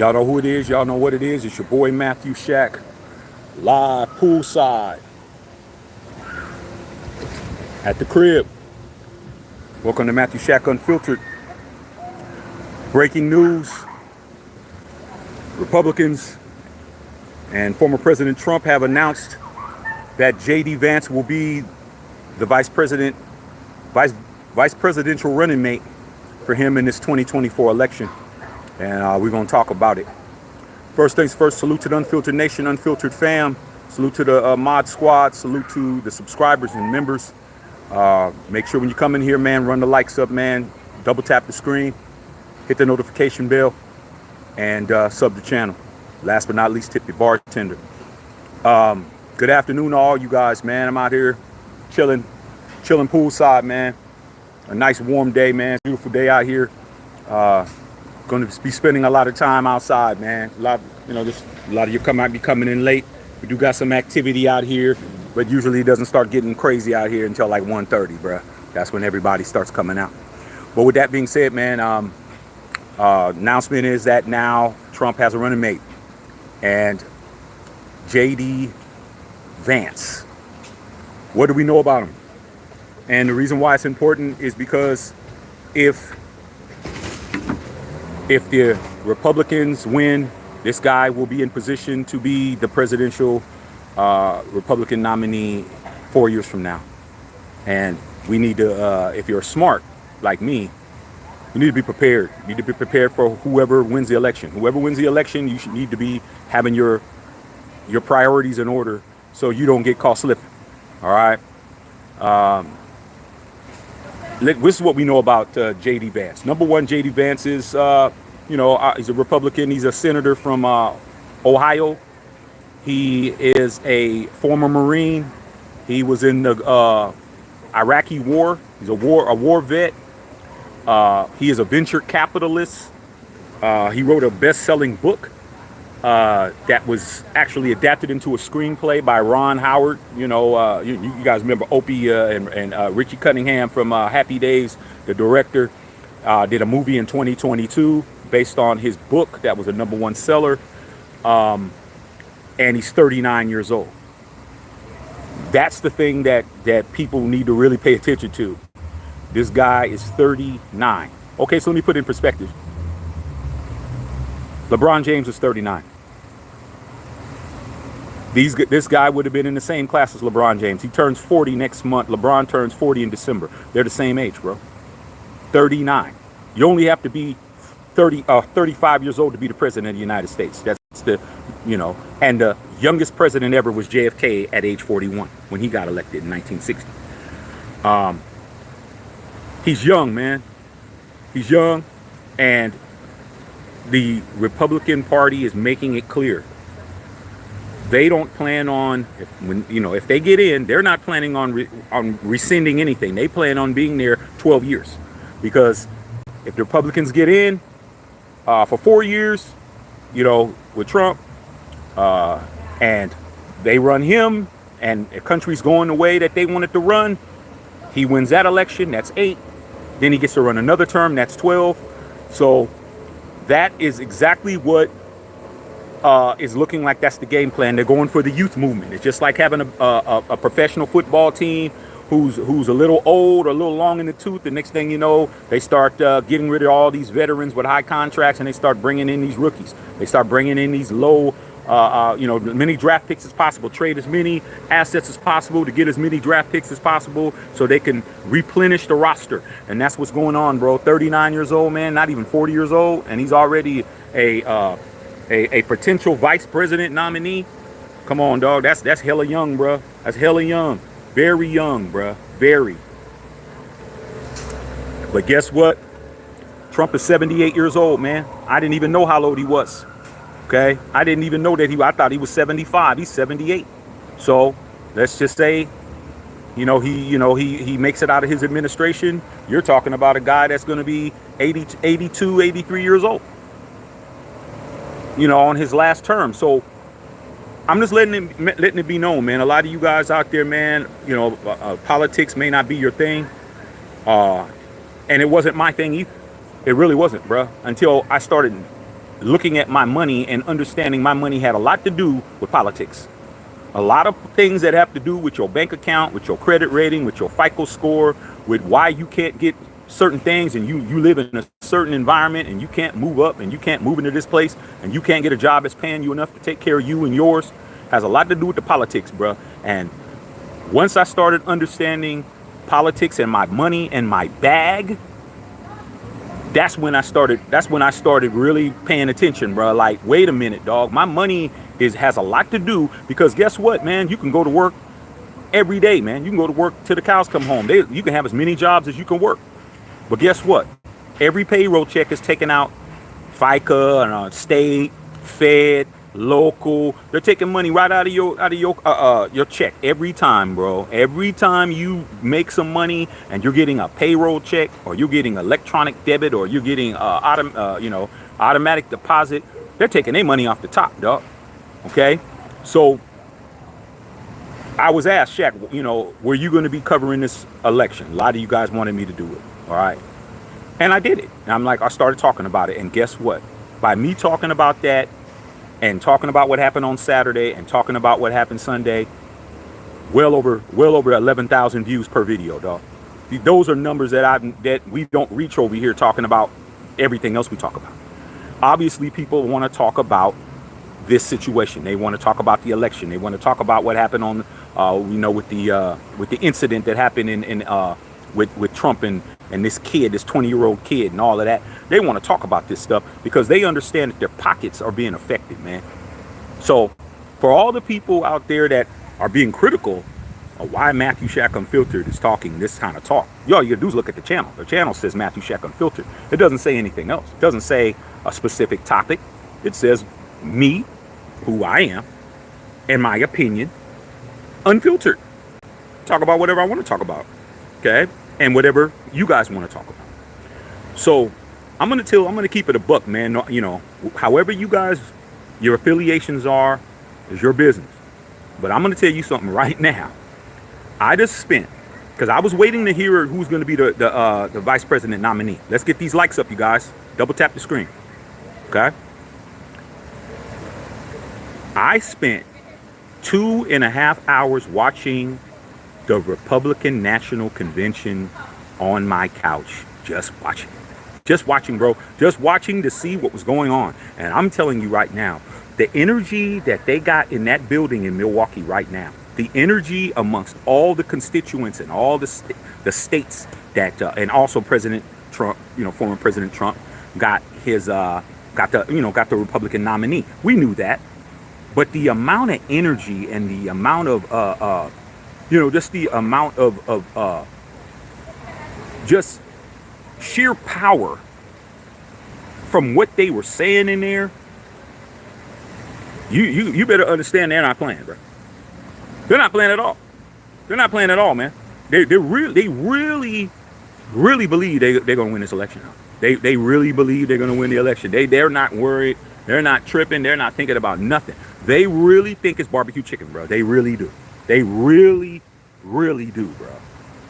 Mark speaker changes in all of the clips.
Speaker 1: Y'all know who it is. Y'all know what it is. It's your boy Matthew Shack, live poolside at the crib. Welcome to Matthew Shack Unfiltered. Breaking news. Republicans and former President Trump have announced that J.D. Vance will be the vice presidential running mate for him in this 2024 election. And we're going to talk about it. First things first, salute to the Unfiltered Nation, Unfiltered fam. Salute to the mod squad. Salute to the subscribers and members. Make sure when you come in here, man, run the likes up, man. Double tap the screen. Hit the notification bell. And sub the channel. Last but not least, tip your bartender. Good afternoon to all you guys, man. I'm out here chilling poolside, man. A nice warm day, man. Beautiful day out here. Going to be spending a lot of time outside, man. A lot of you might be coming in late. We do got some activity out here, but usually it doesn't start getting crazy out here until like 1:30, bruh. That's when everybody starts coming out. But with that being said, man, announcement is that now Trump has a running mate, and J.D. Vance. What do we know about him? And the reason why it's important is because if the Republicans win, this guy will be in position to be the presidential Republican nominee 4 years from now. And we need to, if you're smart like me, you need to be prepared. You need to be prepared for whoever wins the election. Whoever wins the election, you should need to be having your priorities in order so you don't get caught slipping. All right. This is what we know about J.D. Vance. Number one, J.D. Vance is, he's a Republican. He's a senator from Ohio. He is a former Marine. He was in the Iraqi war. He's a war vet. He is a venture capitalist. He wrote a best-selling book that was actually adapted into a screenplay by Ron Howard. You guys remember Opie and Richie Cunningham from Happy Days, the director, did a movie in 2022 based on his book that was a #1 seller. And he's 39 years old. That's the thing that people need to really pay attention to. This guy is 39. Okay, so let me put it in perspective. LeBron James is 39. This guy would have been in the same class as LeBron James. He turns 40 next month. LeBron turns 40 in December. They're the same age, bro. 39. You only have to be 35 years old to be the president of the United States. That's and the youngest president ever was JFK at age 41 when he got elected in 1960. He's young, man. He's young, and the Republican Party is making it clear they don't plan on if they get in, they're not planning on rescinding anything. They plan on being there 12 years, because if the Republicans get in for 4 years, with Trump, and they run him, and the country's going the way that they want it to run, he wins that election. That's 8. Then he gets to run another term. That's 12. So that is exactly what is looking like. That's the game plan. They're going for the youth movement. It's just like having a professional football team who's a little old or a little long in the tooth. The next thing you know, they start getting rid of all these veterans with high contracts, and they start bringing in these rookies. They start bringing in these low, many draft picks as possible. Trade as many assets as possible to get as many draft picks as possible so they can replenish the roster. And that's what's going on, bro. 39 years old, man, not even 40 years old, and he's already a potential vice president nominee. Come on, dog. That's hella young, bro. That's hella young. Very young, bro. Very. But guess what? Trump is 78 years old, man. I didn't even know how old he was. Okay? I didn't even know that I thought he was 75. He's 78. So let's just say, he makes it out of his administration. You're talking about a guy that's going to be 82, 83 years old, on his last term. So I'm just letting it be known, man. A lot of you guys out there, man, politics may not be your thing. And it wasn't my thing either. It really wasn't, bro. Until I started looking at my money and understanding my money had a lot to do with politics. A lot of things that have to do with your bank account, with your credit rating, with your FICO score, with why you can't get certain things, and you live in a certain environment and you can't move up and you can't move into this place and you can't get a job that's paying you enough to take care of you and yours, has a lot to do with the politics, bro. And once I started understanding politics and my money and my bag, that's when I started really paying attention, bro. Like, wait a minute, dog. My money has a lot to do, because guess what, man? You can go to work every day, man. You can go to work till the cows come home. You can have as many jobs as you can work. But guess what? Every payroll check is taken out. FICA and state, Fed, local. They're taking money right out of your check every time, bro. Every time you make some money and you're getting a payroll check, or you're getting electronic debit, or you're getting automatic deposit, they're taking their money off the top, dog. Okay, so I was asked, Shaq, were you going to be covering this election? A lot of you guys wanted me to do it. All right. And I did it. And I started talking about it. And guess what? By me talking about that and talking about what happened on Saturday and talking about what happened Sunday, well over 11,000 views per video, dog. Those are numbers that we don't reach over here talking about everything else we talk about. Obviously, people want to talk about this situation. They want to talk about the election. They want to talk about what happened on, with the incident that happened with Trump and this kid, this 20-year-old kid, and all of that. They want to talk about this stuff because they understand that their pockets are being affected, man. So for all the people out there that are being critical of why Matthew Shack Unfiltered is talking this kind of talk, all you gotta do is look at the channel. The channel says Matthew Shack Unfiltered. It doesn't say anything else. It doesn't say a specific topic. It says me, who I am, and my opinion, unfiltered. Talk about whatever I want to talk about. Okay? And whatever you guys want to talk about. So I'm gonna keep it a buck, man. However you guys, your affiliations are, is your business. But I'm gonna tell you something right now. I just spent, because I was waiting to hear who's gonna be the vice president nominee. Let's get these likes up, you guys. Double tap the screen. Okay? I spent 2.5 hours watching the Republican National Convention on my couch. Just watching, bro. Just watching to see what was going on. And I'm telling you right now, the energy that they got in that building in Milwaukee right now, the energy amongst all the constituents and all the states that, and also President Trump, former President Trump got the Republican nominee. We knew that. But the amount of energy and the amount of, just the amount of just sheer power from what they were saying in there, you better understand they're not playing, bro. They're not playing at all. They're not playing at all, man. They really believe they're going to win this election. They really believe they're going to win the election. They're not worried. They're not tripping. They're not thinking about nothing. They really think it's barbecue chicken, bro. They really do. They really do, bro.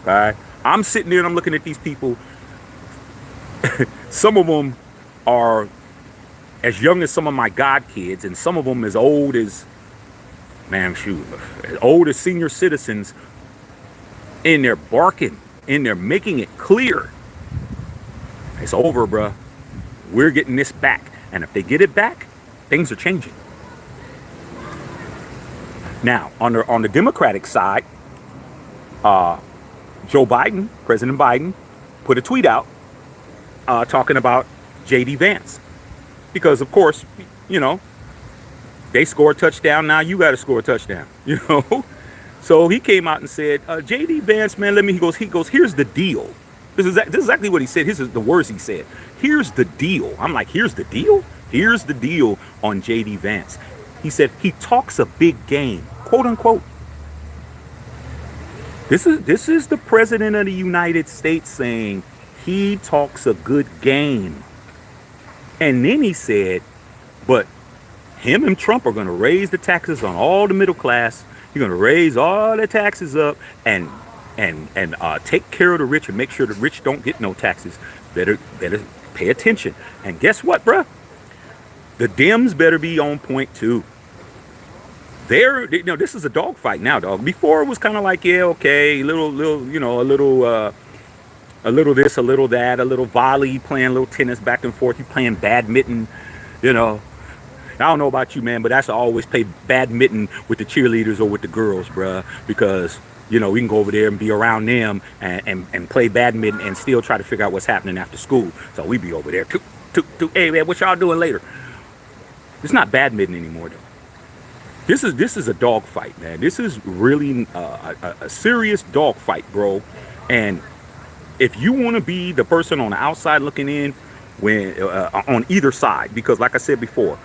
Speaker 1: Okay? I'm sitting there and I'm looking at these people. Some of them are as young as some of my god kids, and some of them as old as, as old as senior citizens. And they're barking and they're making it clear. It's over, bro. We're getting this back. And if they get it back, things are changing. Now, on the Democratic side, President Biden, put a tweet out talking about J.D. Vance. Because, of course, they score a touchdown. Now you got to score a touchdown, So he came out and said, J.D. Vance, man, he goes, here's the deal. This is exactly what he said. Here's the words he said. Here's the deal. I'm like, here's the deal? Here's the deal on J.D. Vance. He said, he talks a big game, quote unquote. This is the president of the United States saying he talks a good game. And then he said, but him and Trump are going to raise the taxes on all the middle class. You're going to raise all the taxes up and take care of the rich and make sure the rich don't get no taxes. Better pay attention. And guess what, bruh? The Dems better be on point too. This is a dogfight now, dog. Before it was kind of like, yeah, okay, little, a little this, a little that, a little volley, playing a little tennis back and forth. You playing badminton, you know. I don't know about you, man, but I should always play badminton with the cheerleaders or with the girls, bruh, because we can go over there and be around them and play badminton and still try to figure out what's happening after school. So we be over there, hey man, what y'all doing later? It's not badminton anymore, though. This is a dog fight, man. This is really a serious dog fight, bro. And if you want to be the person on the outside looking in, when on either side, because like I said before,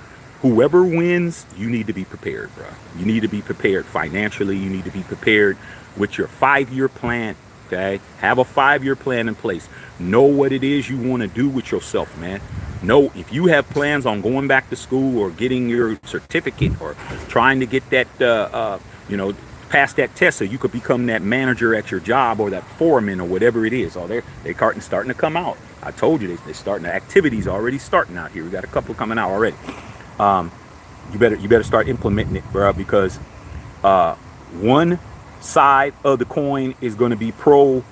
Speaker 1: whoever wins, you need to be prepared, bro. You need to be prepared financially. You need to be prepared with your 5-year plan. Okay, have a 5-year plan in place. Know what it is you want to do with yourself, man. Know if you have plans on going back to school or getting your certificate or trying to get that, pass that test so you could become that manager at your job or that foreman or whatever it is. Oh, they're starting to come out. I told you they're starting. The activities already starting out here. We got a couple coming out already. You better start implementing it, bro, because one side of the coin is going to be pro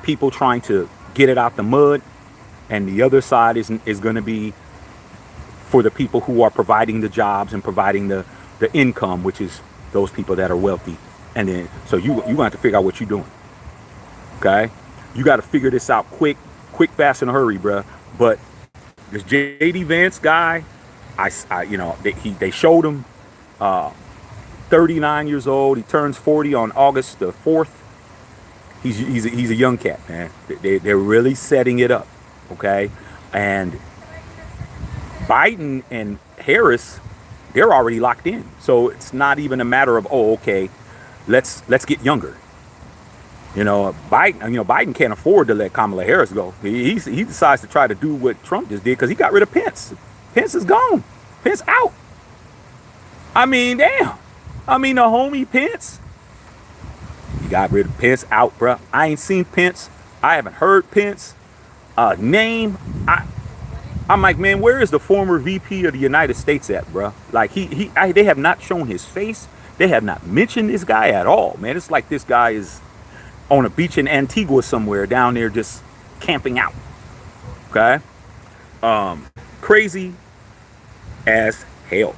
Speaker 1: people trying to get it out the mud, and the other side is going to be for the people who are providing the jobs and providing the income, which is those people that are wealthy. And then so you going to have to figure out what you're doing. Okay, you got to figure this out quick, fast, and hurry, bro. But this JD Vance guy, they showed him 39 years old. He turns 40 on August the 4th. He's a young cat, man. They're really setting it up, okay? And Biden and Harris, they're already locked in. So it's not even a matter of, oh, okay, let's get younger. Biden can't afford to let Kamala Harris go. He decides to try to do what Trump just did because he got rid of Pence. Pence is gone. Pence out. I mean, damn. The homie Pence. He got rid of Pence out, bruh. I ain't seen Pence. I haven't heard Pence name. I'm like, man, where is the former VP of the United States at, bruh? Like, they have not shown his face. They have not mentioned this guy at all, man. It's like this guy is on a beach in Antigua somewhere down there just camping out. Okay? Crazy as hell.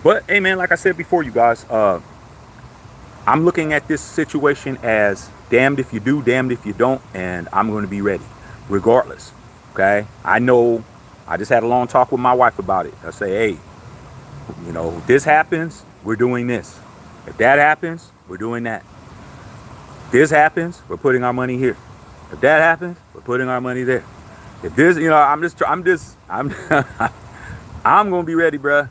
Speaker 1: But hey, man, like I said before, you guys, I'm looking at this situation as damned if you do, damned if you don't, and I'm going to be ready regardless. Okay? I know I just had a long talk with my wife about it. I say, hey, if this happens, we're doing this. If that happens, we're doing that. If this happens, we're putting our money here. If that happens, we're putting our money there. If this, I'm going to be ready, bruh.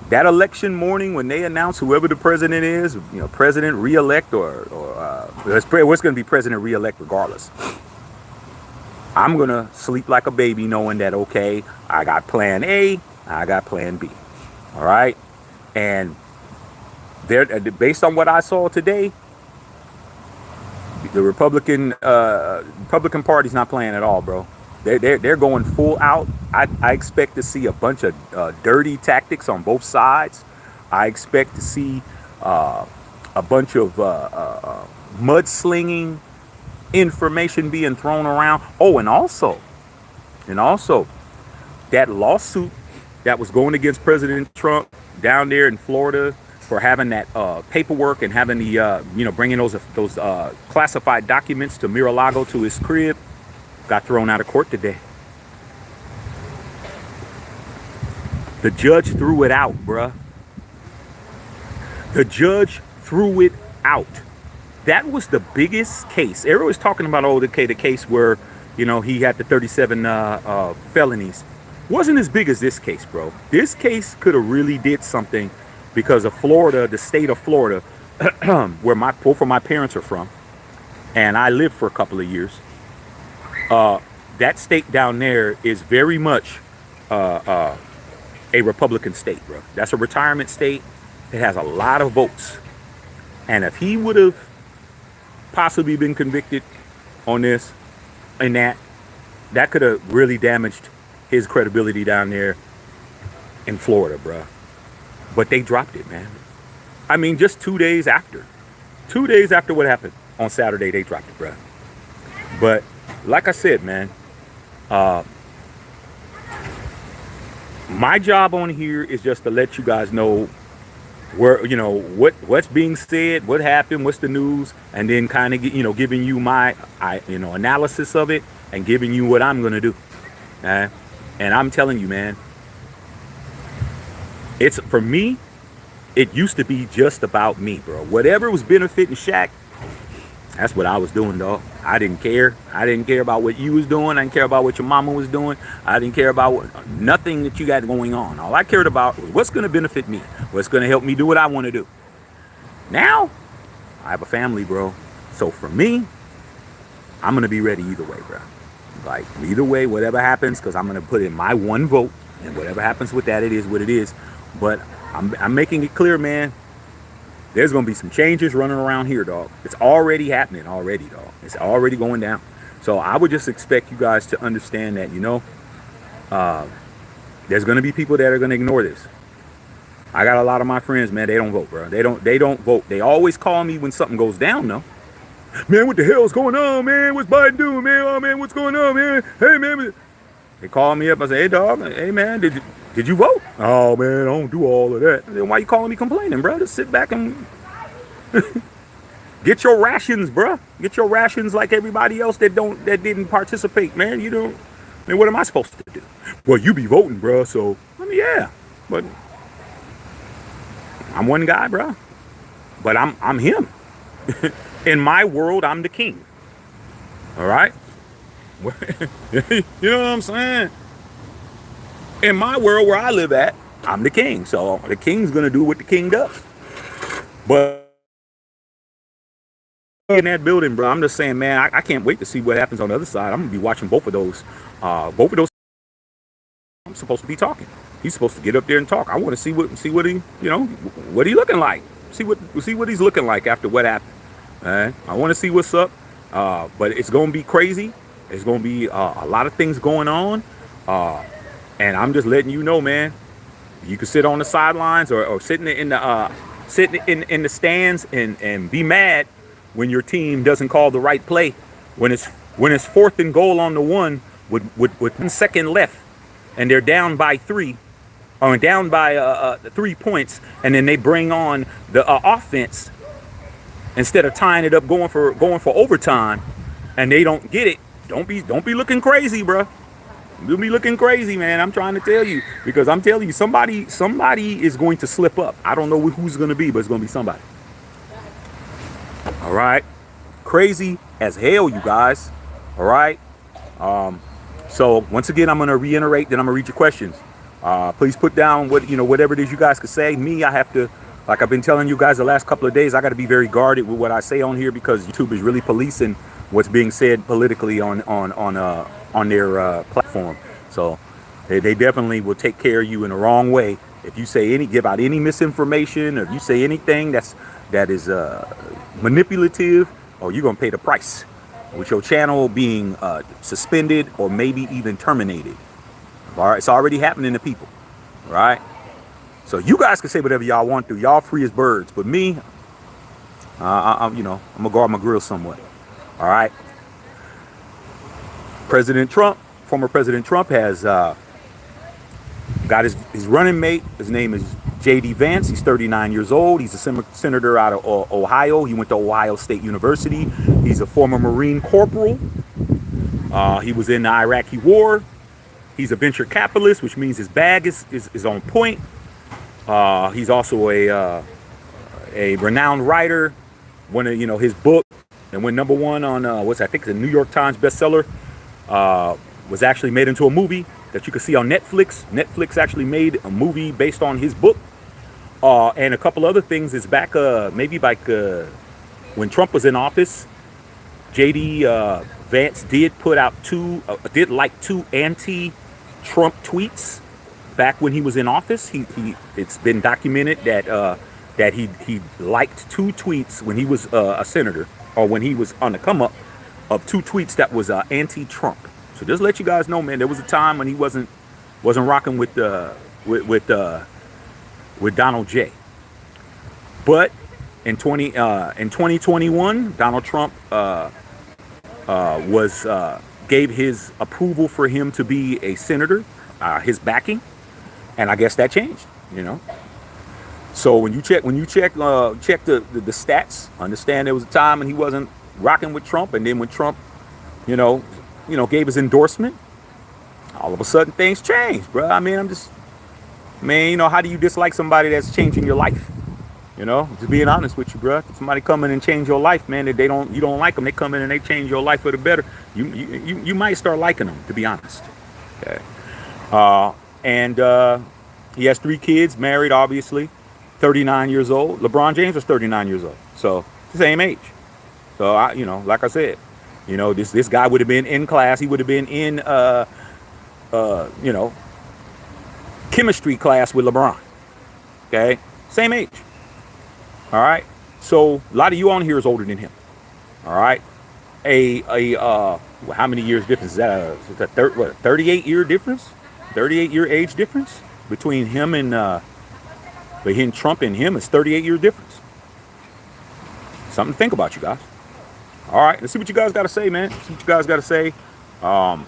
Speaker 1: That election morning when they announce whoever the president is, president re-elect or what's going to be president re-elect regardless. I'm going to sleep like a baby knowing that, okay, I got plan A, I got plan B. All right? And based on what I saw today, the Republican Party's not playing at all, bro. They're going full out. I expect to see a bunch of dirty tactics on both sides. I expect to see a bunch of mudslinging information being thrown around. Oh, and also, that lawsuit that was going against President Trump down there in Florida for having that paperwork and having the bringing those classified documents to Mar-a-Lago to his crib, got thrown out of court today. The judge threw it out, bruh. The judge threw it out. That was the biggest case. Everyone's talking about, the case where, he had the 37 felonies. Wasn't as big as this case, bro. This case could have really did something because of Florida, the state of Florida, where both of my parents are from, and I lived for a couple of years. That state down there is very much a Republican state, bro. That's a retirement state. It has a lot of votes. And if he would have possibly been convicted on this and that could have really damaged his credibility down there in Florida, bruh. But they dropped it, man. I mean, just 2 days after. 2 days after what happened on Saturday, they dropped it, bruh. But like I said, man, my job on here is just to let you guys know where, what's being said, what happened, what's the news, and then kind of giving you my analysis of it and giving you what I'm gonna do. And I'm telling you, man, it's for me. It used to be just about me, bro. Whatever was benefiting Shaq, that's what I was doing, dog. I didn't care. I didn't care about what you was doing. I didn't care about what your mama was doing. I didn't care about nothing that you got going on. All I cared about was what's going to benefit me, what's going to help me do what I want to do. Now, I have a family, bro. So for me, I'm going to be ready either way, bro. Like, either way, whatever happens, because I'm going to put in my one vote, and whatever happens with that, it is what it is. But I'm making it clear, man. There's going to be some changes running around here, dog. It's already happening already, dog. It's already going down. So I would just expect you guys to understand that, there's going to be people that are going to ignore this. I got a lot of my friends, man, they don't vote, bro. They don't vote. They always call me when something goes down, though. Man, what the hell's going on, man? What's Biden doing, man? Oh, man, what's going on, man? Hey, man. They call me up. I say, hey, dog. Hey, man, did you vote? Oh, man, I don't do all of that. Then why you calling me complaining, bro? Just sit back and get your rations, bro. Get your rations like everybody else that didn't participate, man. Man, what am I supposed to do? Well, you be voting, bro. So, yeah, but I'm one guy, bro. But I'm him. In my world, I'm the king. All right? You know what I'm saying? In my world where I live at, I'm the king. So the king's going to do what the king does. But in that building, bro, I'm just saying, man, I can't wait to see what happens on the other side. I'm going to be watching both of those. I'm supposed to be talking. He's supposed to get up there and talk. I want to see what he, what he looking like. See what he's looking like after what happened. I want to see what's up. But it's going to be crazy. There's going to be a lot of things going on. And I'm just letting you know, man, you can sit on the sidelines or sitting in the stands and be mad when your team doesn't call the right play. When it's 4th and goal on the 1 with 1 second left and they're down by 3 or down by 3 points, and then they bring on the offense instead of tying it up, going for overtime, and they don't get it. Don't be looking crazy, bro. You'll be looking crazy, man. I'm trying to tell you, because I'm telling you, somebody is going to slip up. I don't know who's going to be, but it's going to be somebody. All right. Crazy as hell, you guys. All right. So once again, I'm going to reiterate, then I'm going to read your questions. Please put down whatever it is you guys could say. Me, I have to, like I've been telling you guys the last couple of days, I got to be very guarded with what I say on here, because YouTube is really policing what's being said politically on their platform. So they definitely will take care of you in the wrong way if you give out any misinformation, or if you say anything that is manipulative, or you're gonna pay the price with your channel being suspended or maybe even terminated. All right, it's already happening to people. All right, so you guys can say whatever y'all want to. Y'all free as birds, but me, I'm gonna guard my grill somewhat. All right. Former President Trump has got his running mate. His name is J.D. Vance. He's 39 years old. He's a senator out of Ohio. He went to Ohio State University. He's a former Marine corporal. He was in the Iraqi war. He's a venture capitalist, which means his bag is on point. He's also a renowned writer. One of his book, and went #1 on I think the New York Times bestseller. Was actually made into a movie that you can see on Netflix. Netflix actually made a movie based on his book. And a couple other things is back maybe like when Trump was in office, J.D. Vance did put out two anti-Trump tweets back when he was in office. It's been documented that he liked 2 tweets when he was a senator, or when he was on the come up, of 2 tweets that was anti-Trump. So just let you guys know, man, there was a time when he wasn't rocking with with Donald J. But in 2021, Donald Trump was gave his approval for him to be a senator, his backing, and I guess that changed. You know, so when you check the stats, understand there was a time when he wasn't rocking with Trump, and then when Trump, you know, gave his endorsement, all of a sudden things changed, bro. I mean, how do you dislike somebody that's changing your life? You know, just being honest with you, bro. If somebody come in and change your life, man, you don't like them. They come in and they change your life for the better. You might start liking them, to be honest. Okay. And he has 3 kids, married, obviously, 39 years old. LeBron James was 39 years old, so the same age. So like I said, this guy would have been in class. He would have been in chemistry class with LeBron. Okay, same age. All right. So a lot of you on here is older than him. All right. How many years difference is that? 38-year difference? 38-year age difference between him and between Trump and him is 38-year difference. Something to think about, you guys. All right. Let's see what you guys got to say, man. Let's see what you guys got to say. I'll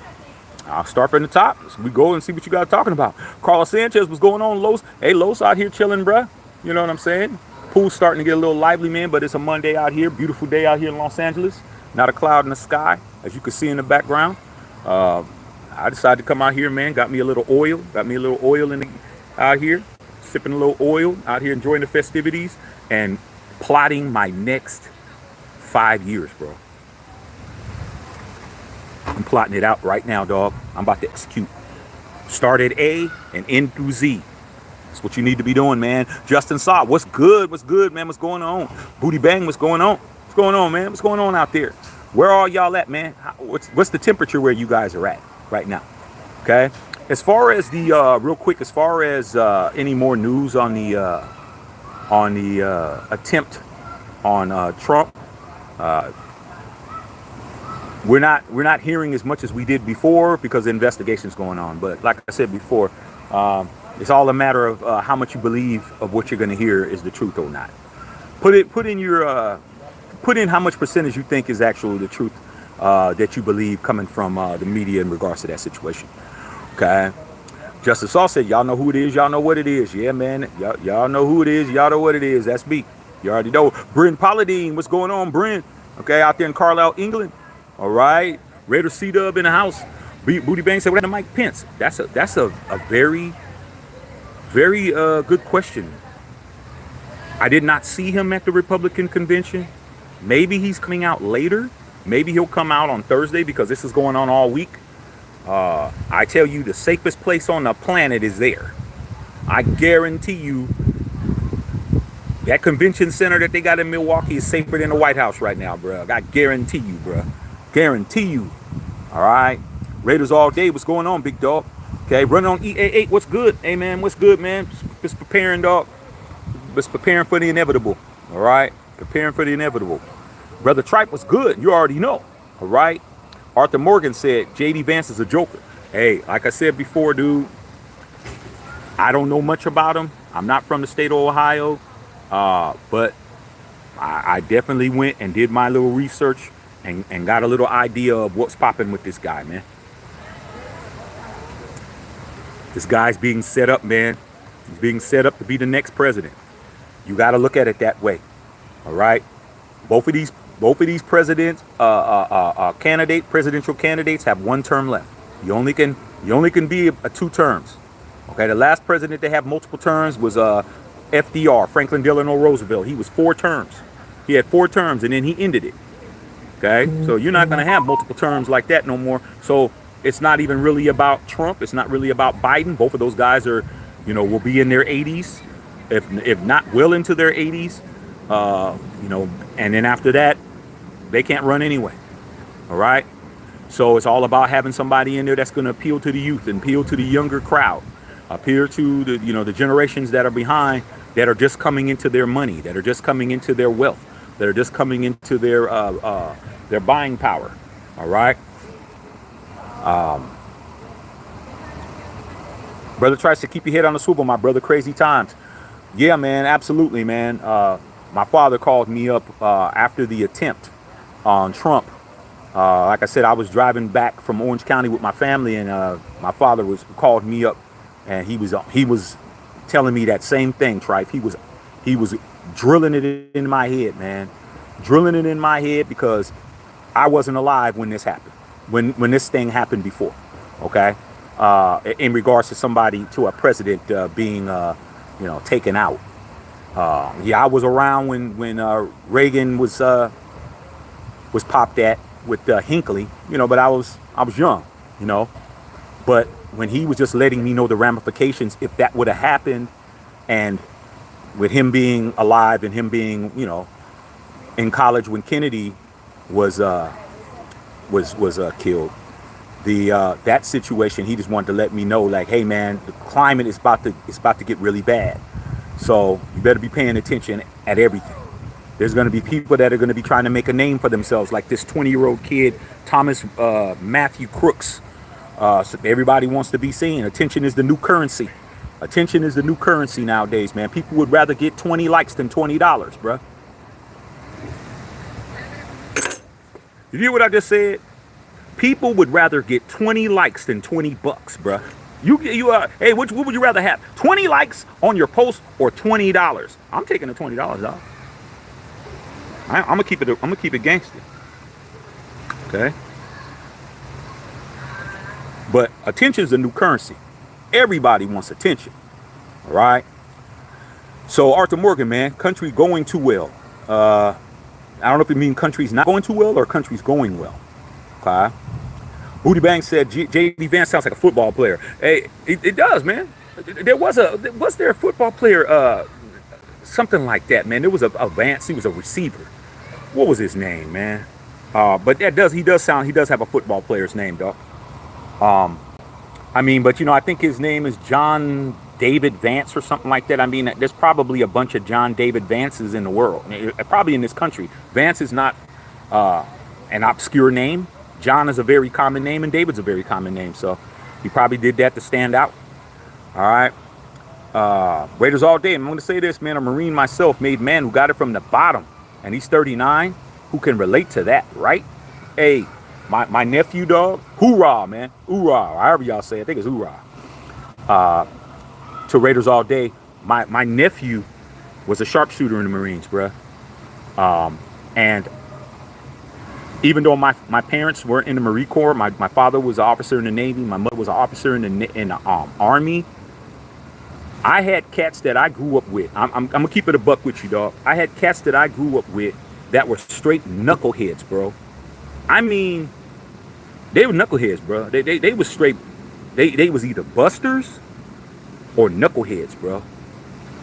Speaker 1: start from the top. So we go and see what you guys are talking about. Carlos Sanchez, what's going on, Los? Hey, Los out here chilling, bruh. You know what I'm saying? Pool's starting to get a little lively, man, but it's a Monday out here. Beautiful day out here in Los Angeles. Not a cloud in the sky, as you can see in the background. I decided to come out here, man. Got me a little oil. Out here. Sipping a little oil. Out here enjoying the festivities. And plotting my next 5 years, bro. I'm plotting it out right now, dog. I'm about to execute. Start at A and end through Z. That's what you need to be doing, man. Justin Saw, what's good? What's good, man? What's going on? Booty Bang, what's going on? What's going on, man? What's going on out there? Where are y'all at, man? What's the temperature where you guys are at right now? Okay. As far as the real quick, as far as any more news on the attempt on Trump, we're not hearing as much as we did before because the investigation's going on. But like I said before, it's all a matter of how much you believe of what you're going to hear is the truth or not. Put in how much percentage you think is actually the truth that you believe coming from the media in regards to that situation. Okay. Justice Saul said, y'all know who it is. Y'all know what it is. Yeah, man. Y'all know who it is. Y'all know what it is. That's me. You already know. Bryn Polladine. What's going on, Bryn? Okay. Out there in Carlisle, England. All right. Raider C-Dub in the house. Booty Bang said, what happened to Mike Pence? That's a very, very good question. I did not see him at the Republican convention. Maybe he's coming out later. Maybe he'll come out on Thursday because this is going on all week. I tell you, the safest place on the planet is there. I guarantee you that convention center that they got in Milwaukee is safer than the White House right now, bro. I guarantee you, bro. Guarantee you. All right. Raiders all day. What's going on, big dog? Okay. Running on EA8. What's good? Hey, man. What's good, man? Just preparing, dog. Just preparing for the inevitable. All right. Preparing for the inevitable. Brother Tripe was good. You already know. All right. Arthur Morgan said JD Vance is a joker. Hey, like I said before, dude, I don't know much about him. I'm not from the state of Ohio, but I definitely went and did my little research and got a little idea of what's popping with this guy, man. This guy's being set up, man. He's being set up to be the next president. You got to look at it that way. All right. Both of these presidential candidates have 1 term left. You only can be a 2 terms. Okay. The last president to have multiple terms was FDR, Franklin Delano Roosevelt. He was 4 terms. He had 4 terms and then he ended it. Okay. So you're not going to have multiple terms like that no more. So it's not even really about Trump. It's not really about Biden. Both of those guys are, will be in their 80s, if not well into their 80s. And then after that, they can't run anyway. All right. So it's all about having somebody in there that's going to appeal to the youth and appeal to the younger crowd, appeal to the generations that are behind, that are just coming into their money, that are just coming into their wealth, that are just coming into their buying power. All right. Brother tries to keep your head on the swivel, my brother. Crazy times. Yeah, man, absolutely, man. My father called me up after the attempt on Trump. Like I said, I was driving back from Orange County with my family, and my father was called me up, and he was telling me that same thing, Trife. He was drilling it in my head, man, drilling it in my head because I wasn't alive when this happened, when this thing happened before. Okay, in regards to somebody, to a president being taken out. Yeah, I was around when Reagan was popped at with Hinckley, but I was young, you know. But when he was just letting me know the ramifications, if that would have happened, and with him being alive and him being, in college when Kennedy was killed, that situation, he just wanted to let me know, like, hey man, the climate is about to get really bad, so you better be paying attention at everything. There's going to be people that are going to be trying to make a name for themselves, like this 20-year-old kid, Thomas Matthew Crooks. So everybody wants to be seen. Attention is the new currency. Attention is the new currency nowadays, man. People would rather get 20 likes than $20, bruh. You hear what I just said? People would rather get 20 likes than 20 bucks, bruh. Hey, what would you rather have? 20 likes on your post or $20? I'm taking the $20 off. I'm gonna keep it gangster. Okay. But attention is the new currency. Everybody wants attention. All right. So Arthur Morgan, man, country going too well. I don't know if it means country's not going too well or country's going well. Okay. Booty Bang said J.D. Vance sounds like a football player. Hey, it does, man. Was there a football player? Something like that, man. There was a Vance. He was a receiver. What was his name, man? But he does have a football player's name, dog. But I think his name is John David Vance or something like that. I mean, there's probably a bunch of John David Vances in the world, probably in this country. Vance is not an obscure name. John is a very common name, and David's a very common name. So he probably did that to stand out. All right. Raiders all day. I'm going to say this, man. A Marine myself, made man who got it from the bottom. And he's 39. Who can relate to that, right? Hey, my nephew, dog. Hoorah, man. Hoorah. However y'all say it. I think it's hoorah. To Raiders all day. My nephew was a sharpshooter in the Marines, bruh. And even though my parents weren't in the Marine Corps, my father was an officer in the Navy. My mother was an officer in the Army. I had cats that I grew up with. I'm gonna keep it a buck with you, dog. I had cats that I grew up with that were straight knuckleheads, bro. I mean, they were knuckleheads, bro. They was straight. They was either busters or knuckleheads, bro.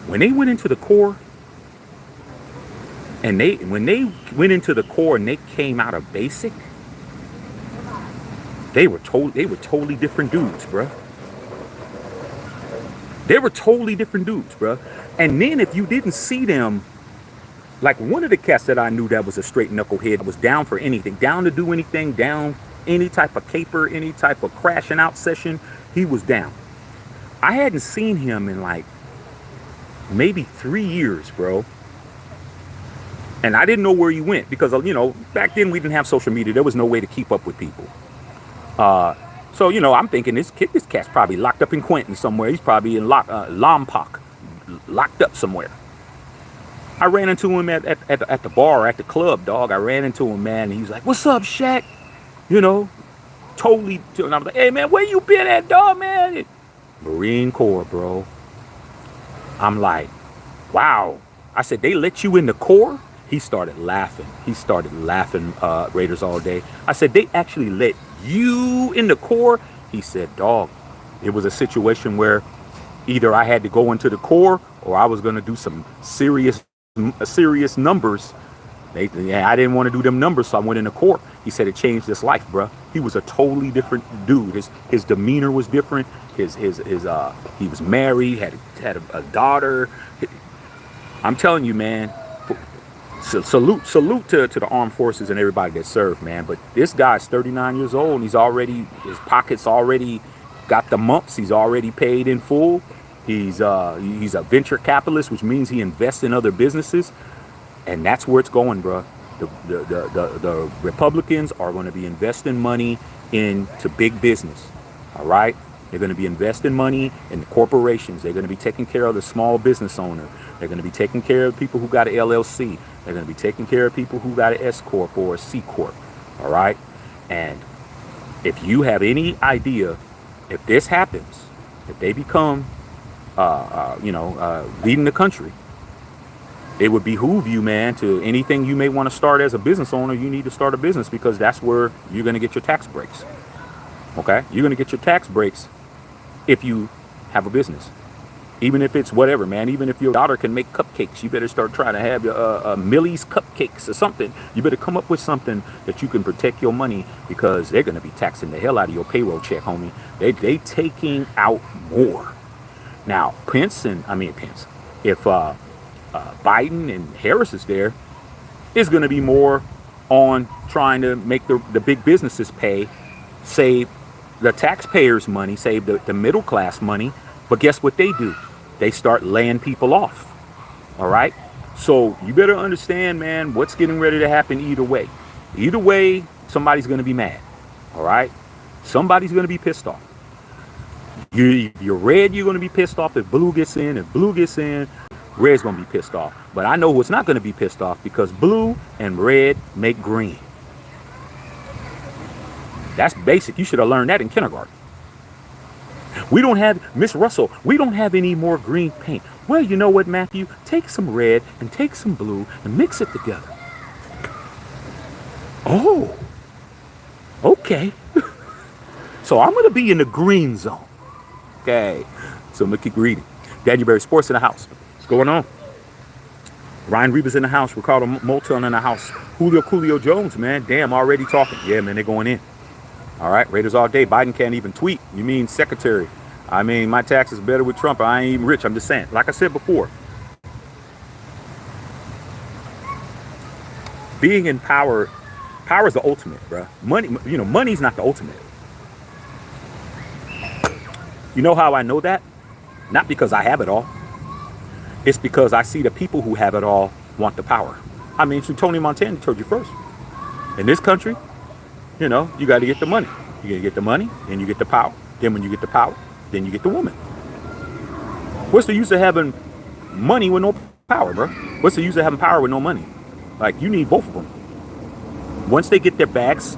Speaker 1: When they went into the Corps, and when they went into the Corps and they came out of basic, they were totally different dudes, bro. They were totally different dudes, bro. And then if you didn't see them, like one of the cats that I knew that was a straight knucklehead, was down for anything, down to do anything, down any type of caper, any type of crashing out session, he was down. I hadn't seen him in like maybe 3 years, bro. And I didn't know where he went because, back then we didn't have social media. There was no way to keep up with people. So, I'm thinking this cat's probably locked up in Quentin somewhere. He's probably in Lompoc, locked up somewhere. I ran into him at the bar, at the club, dog. I ran into him, man, and he was like, "What's up, Shaq?" Totally. And I was like, "Hey, man, where you been at, dog, man?" Marine Corps, bro. I'm like, wow. I said, "They let you in the Corps?" He started laughing. Raiders all day. I said, "They actually let you in the Corps?" He said, "Dog, it was a situation where either I had to go into the Corps or I was going to do some serious numbers. I didn't want to do them numbers, so I went in the Corps." He said it changed his life, bro. He was a totally different dude. His demeanor was different. He was married, had a daughter. I'm telling you, man. So salute to the armed forces and everybody that served, man. But this guy's 39 years old and his pockets already got the mumps. He's already paid in full. He's a venture capitalist, which means he invests in other businesses, and that's where it's going, bro. The Republicans are going to be investing money into big business. All right, they're going to be investing money in the corporations. They're going to be taking care of the small business owner. They're going to be taking care of people who got an LLC. They're going to be taking care of people who got an S corp or a C corp. All right, and if you have any idea, if this happens, if they become, leading the country, it would behoove you, man, to anything you may want to start as a business owner, you need to start a business because that's where you're going to get your tax breaks. Okay? You're going to get your tax breaks if you have a business. Even if it's whatever, man. Even if your daughter can make cupcakes, you better start trying to have your Millie's cupcakes or something. You better come up with something that you can protect your money because they're going to be taxing the hell out of your payroll check, homie. They taking out more. Now, Pence, if Biden and Harris is there, is going to be more on trying to make the big businesses pay, save the taxpayers' money, save the middle class money. But guess what they do? They start laying people off. All right? So you better understand, man, what's getting ready to happen either way. Either way, somebody's going to be mad. All right? Somebody's going to be pissed off. You're red, you're going to be pissed off if blue gets in. If blue gets in, red's going to be pissed off. But I know who's not going to be pissed off because blue and red make green. That's basic. You should have learned that in kindergarten. We don't have, Miss Russell, we don't have any more green paint. Well, you know what, Matthew? Take some red and take some blue and mix it together. Oh, okay. So I'm going to be in the green zone. Okay. So I'm going to keep reading. Danielberry Sports in the house. What's going on? Ryan Reeves in the house. Ricardo Moulton in the house. Julio Jones, man. Damn, already talking. Yeah, man, they're going in. All right, Raiders all day. Biden can't even tweet. You mean secretary? I mean, my taxes are better with Trump. I ain't even rich. I'm just saying. Like I said before, being in power, power is the ultimate, bro. Money, money's not the ultimate. You know how I know that? Not because I have it all. It's because I see the people who have it all want the power. I mean, Tony Montana told you first. In this country, you got to get the money. You got to get the money, then you get the power. Then when you get the power, then you get the woman. What's the use of having money with no power, bro? What's the use of having power with no money? Like, you need both of them. Once they get their bags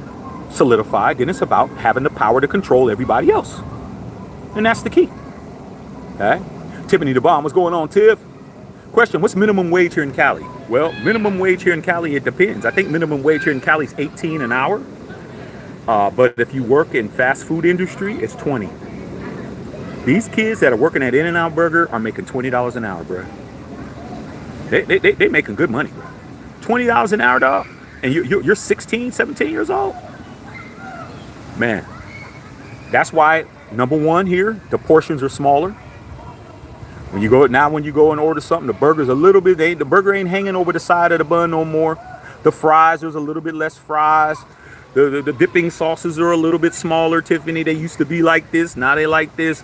Speaker 1: solidified, then it's about having the power to control everybody else. And that's the key. Okay? Tiffany the Bomb, what's going on, Tiff? Question, what's minimum wage here in Cali? Well, minimum wage here in Cali, it depends. I think minimum wage here in Cali is $18 an hour. But if you work in fast food industry, it's $20. These kids that are working at In-N-Out Burger are making $20 an hour, bro. They making good money, bro. $20 an hour, dog. And you're 16, 17 years old. Man, that's why, number one here, the portions are smaller. When you go and order something, the burger's a little bit, the burger ain't hanging over the side of the bun no more. The fries, there's a little bit less fries. The dipping sauces are a little bit smaller, Tiffany. They used to be like this. Now they like this.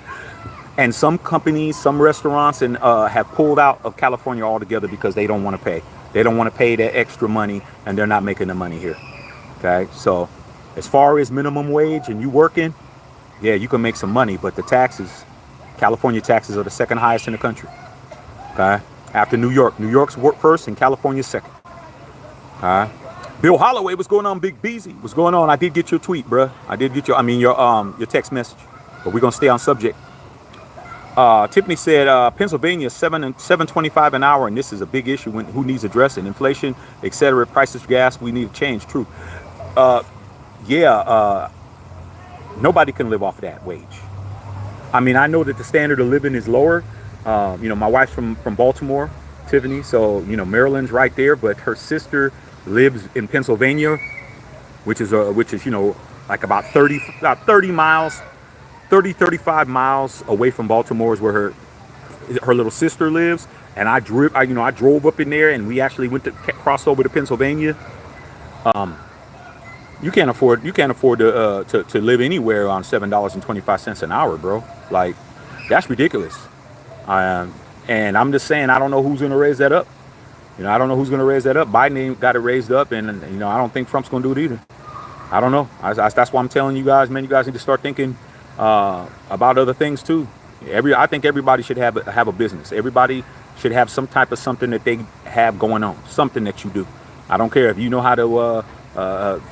Speaker 1: And some companies, some restaurants have pulled out of California altogether because they don't want to pay. They don't want to pay that extra money, and they're not making the money here. Okay? So as far as minimum wage and you working, yeah, you can make some money, but the taxes, California taxes are the second highest in the country. Okay? After New York. New York's first and California's second. Okay? Bill Holloway, what's going on, Big Beezy? What's going on? I did get your tweet, bruh. I did get your text message. But we're gonna stay on subject. Tiffany said Pennsylvania $7.25 an hour, and this is a big issue. Who needs addressing? Inflation, etc. Prices of gas. We need to change. True. Nobody can live off of that wage. I mean, I know that the standard of living is lower. My wife's from Baltimore, Tiffany. So Maryland's right there, but her sister lives in Pennsylvania, which is like about 35 miles away from Baltimore is where her little sister lives. And I drove up in there, and we actually crossed over to Pennsylvania. You can't afford to live anywhere on $7.25 an hour, bro. Like, that's ridiculous. Um, and I'm just saying, I don't know who's gonna raise that up. I don't know who's gonna raise that up. Biden ain't got it raised up, and I don't think Trump's gonna do it either. I don't know. That's why I'm telling you guys, man. You guys need to start thinking about other things too. I think everybody should have a business. Everybody should have some type of something that they have going on. Something that you do. I don't care if you know how to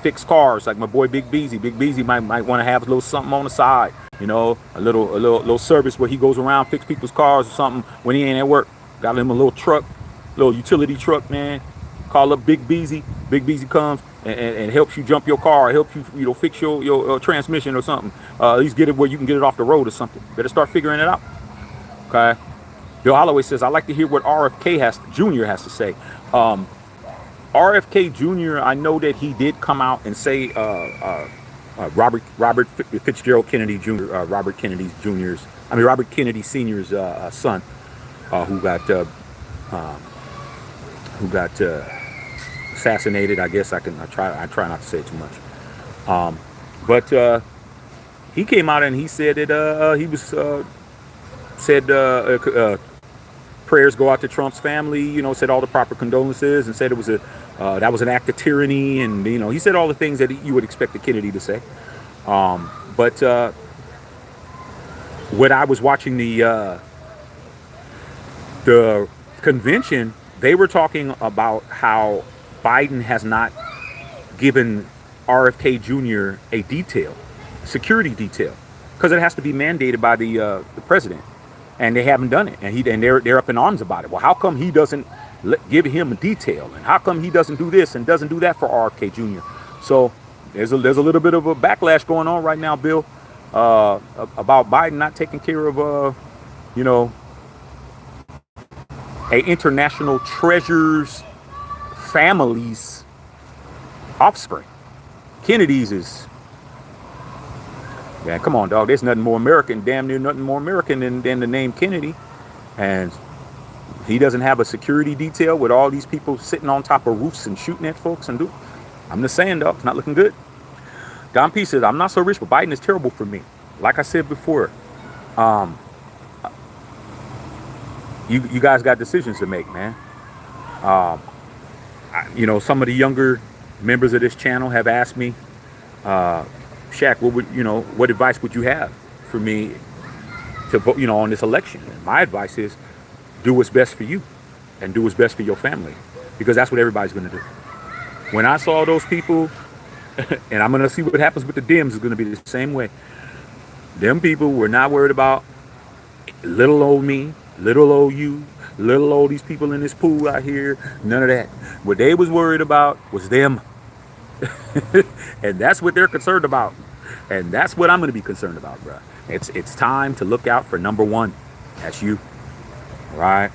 Speaker 1: fix cars, like my boy Big Beezy. Big Beezy might want to have a little something on the side. A little service where he goes around fix people's cars or something when he ain't at work. Got him a little truck, little utility truck, man. Call up Big Beezy. Big Beezy comes and helps you jump your car, helps you fix your transmission or something. At least get it where you can get it off the road or something. Better start figuring it out. Okay. Bill Holloway says, I like to hear what RFK Jr. has to say. RFK Jr., I know that he did come out and say Robert Fitzgerald Kennedy Jr., Robert Kennedy Sr.'s son, who got assassinated. I guess I try not to say too much. But he came out and he said that he was said prayers go out to Trump's family. Said all the proper condolences and said it was that was an act of tyranny, and he said all the things that you would expect a Kennedy to say. But when I was watching the convention, they were talking about how Biden has not given RFK Jr. a security detail, because it has to be mandated by the president, and they haven't done it, and they're up in arms about it. Well, how come he doesn't give him a detail, and how come he doesn't do this and doesn't do that for RFK Jr.? So there's a little bit of a backlash going on right now, Bill, about Biden not taking care of a international treasure's family's offspring. Kennedy's is, yeah, come on, dog. There's nothing more American, damn near nothing more American than the name Kennedy. And he doesn't have a security detail with all these people sitting on top of roofs and shooting at folks. I'm just saying, dog, it's not looking good. Don P says, I'm not so rich, but Biden is terrible for me. Like I said before, you guys got decisions to make, man. Some of the younger members of this channel have asked me, Shaq, what advice would you have for me to vote, on this election? And my advice is do what's best for you and do what's best for your family, because that's what everybody's going to do. When I saw those people, and I'm going to see what happens with the Dems is going to be the same way. Them people were not worried about little old me, little old you, little old these people in this pool out here. None of that. What they was worried about was them. And that's what they're concerned about. And that's what I'm going to be concerned about, bro. It's time to look out for number one. That's you. All right.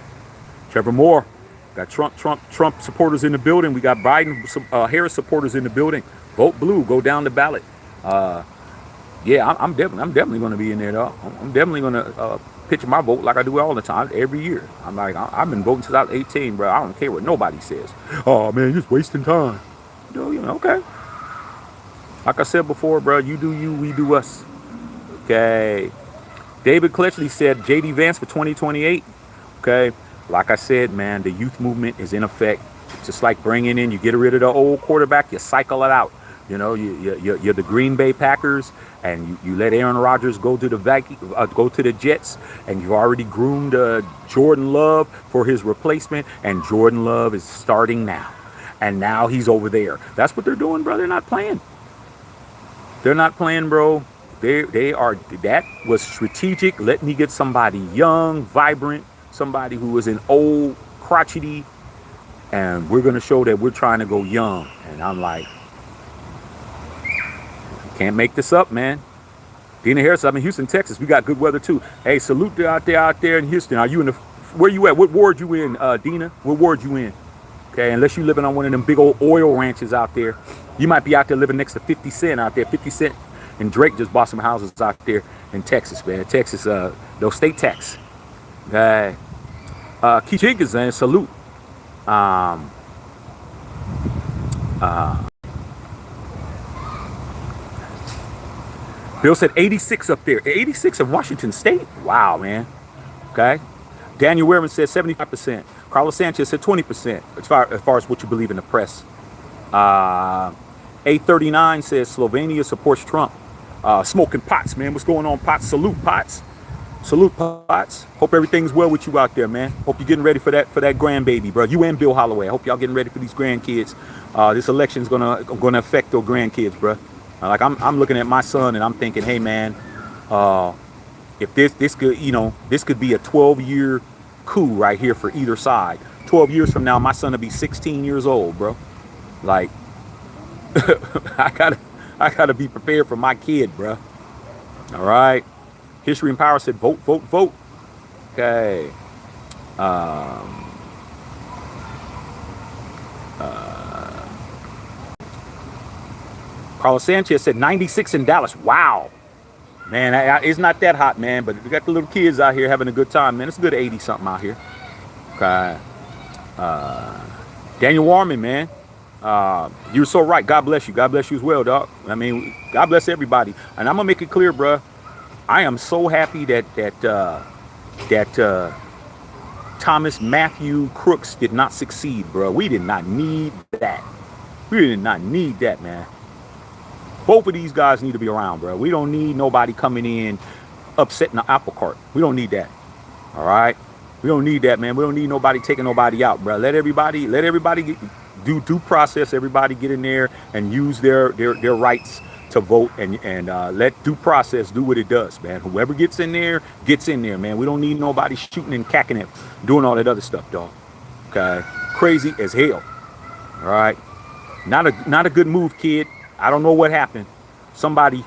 Speaker 1: Trevor Moore. Got Trump supporters in the building. We got Biden, Harris supporters in the building. Vote blue. Go down the ballot. Yeah, I'm definitely going to be in there, though. I'm definitely going to pitch my vote like I do all the time, every year. I've been voting since I was 18, bro. I don't care what nobody says. Oh man, you're just wasting time. Okay. Like I said before, bro, you do you, we do us. Okay. David Cletchley said J.D. Vance for 2028. Okay. Like I said, man, the youth movement is in effect. Just like bringing in, you get rid of the old quarterback, you cycle it out. You're the Green Bay Packers, and you let Aaron Rodgers go to the Jets, and you've already groomed Jordan Love for his replacement, and Jordan Love is starting now, and now he's over there. That's what they're doing, bro. They're not playing. They're not playing, bro. They are. That was strategic. Let me get somebody young, vibrant, somebody who is an old, crotchety, and we're gonna show that we're trying to go young. And I'm like, can't make this up, man. Dina Harris, I'm in Houston, Texas. We got good weather too. Hey, salute out there in Houston. Are you in where you at? What ward you in, Dina? What ward you in? Okay, unless you're living on one of them big old oil ranches out there. You might be out there living next to 50 Cent out there. 50 Cent and Drake just bought some houses out there in Texas, man. Texas, those state tax. Okay. Keith Jenkins, man, salute. Bill said 86 up there. 86 in Washington State? Wow, man. Okay. Daniel Wehrman said 75%. Carlos Sanchez said 20%, as far as what you believe in the press. 839 says Slovenia supports Trump. Smoking Pots, man. What's going on, Pots? Salute, Pots. Salute, Pots. Hope everything's well with you out there, man. Hope you're getting ready for that grandbaby, bro. You and Bill Holloway. I hope y'all getting ready for these grandkids. This election's gonna affect your grandkids, bro. Like I'm looking at my son and I'm thinking, hey, man, if this could, this could be a 12-year coup right here for either side. 12 years from now, my son will be 16 years old, bro. Like, I gotta be prepared for my kid, bro. All right. History and Power said vote, vote, vote. Okay. Carlos Sanchez said 96 in Dallas. Wow. Man, it's not that hot, man, but we got the little kids out here having a good time, man. It's a good 80-something out here. Okay. Daniel Warman, man. You're so right. God bless you. God bless you as well, dog. I mean, God bless everybody. And I'm going to make it clear, bro. I am so happy that Thomas Matthew Crooks did not succeed, bro. We did not need that. We did not need that, man. Both of these guys need to be around, bro. We don't need nobody coming in upsetting the apple cart. We don't need that. All right? We don't need that, man. We don't need nobody taking nobody out, bro. Let everybody do due process. Everybody get in there and use their rights to vote and let due process do what it does, man. Whoever gets in there, man. We don't need nobody shooting and cacking it, doing all that other stuff, dog. Okay? Crazy as hell. All right? Not a good move, kid. I don't know what happened. Somebody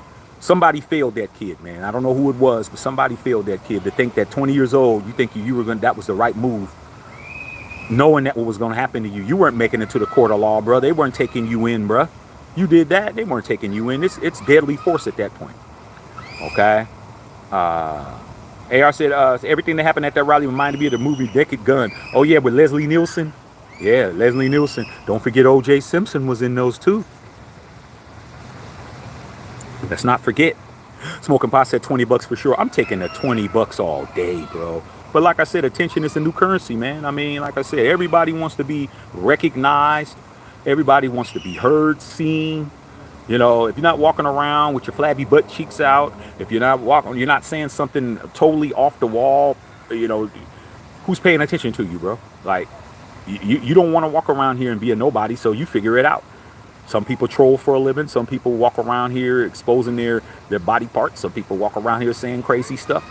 Speaker 1: failed that kid, man. I don't know who it was, but somebody failed that kid to think that 20 years old, you think that was the right move, knowing that what was going to happen to you. You weren't making it to the court of law, bro. They weren't taking you in, bro. You did that. They weren't taking you in. It's deadly force at that point. Okay. AR said everything that happened at that rally reminded me of the movie Naked Gun. Oh yeah, with Leslie Nielsen. Yeah, Leslie Nielsen. Don't forget O.J. Simpson was in those too. Let's not forget. Smoking Pot said $20 for sure. I'm taking the $20 all day, bro. But like I said, attention is the new currency, man. I mean, like I said, everybody wants to be recognized. Everybody wants to be heard, seen. You know, if you're not walking around with your flabby butt cheeks out, if you're not saying something totally off the wall, who's paying attention to you, bro? Like, you don't want to walk around here and be a nobody, so you figure it out. Some people troll for a living. Some people walk around here exposing their body parts. Some people walk around here saying crazy stuff.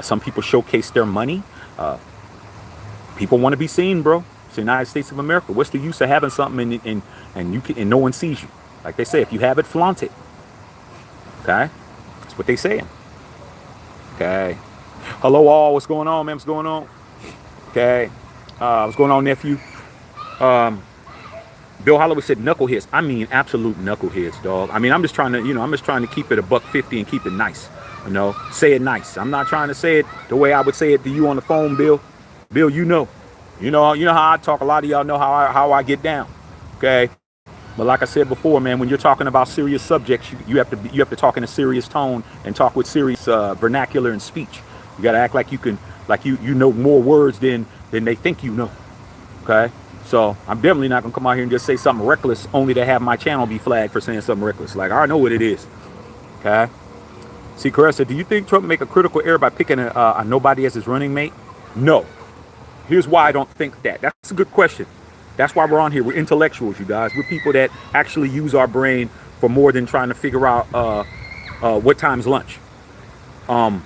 Speaker 1: Some people showcase their money. People want to be seen, bro. It's the United States of America. What's the use of having something and no one sees you? Like they say, if you have it, flaunt it. Okay? That's what they saying. Okay. Hello all. What's going on, man? What's going on? Okay. What's going on, nephew? Bill Holloway said knuckleheads. I mean, absolute knuckleheads, dog. I mean, I'm just trying to keep it $1.50 and keep it nice. Say it nice. I'm not trying to say it the way I would say it to you on the phone, Bill. Bill, you know how I talk. A lot of y'all know how I get down. Okay. But like I said before, man, when you're talking about serious subjects, you have to talk in a serious tone and talk with serious vernacular and speech. You got to act like you know more words than they think you know. Okay. So I'm definitely not gonna come out here and just say something reckless only to have my channel be flagged for saying something reckless. Like, I already know what it is. Okay. See, Carrera said, do you think Trump make a critical error by picking a nobody as his running mate? No. Here's why I don't think that. That's a good question. That's why we're on here. We're intellectuals, you guys. We're people that actually use our brain for more than trying to figure out what time's lunch. And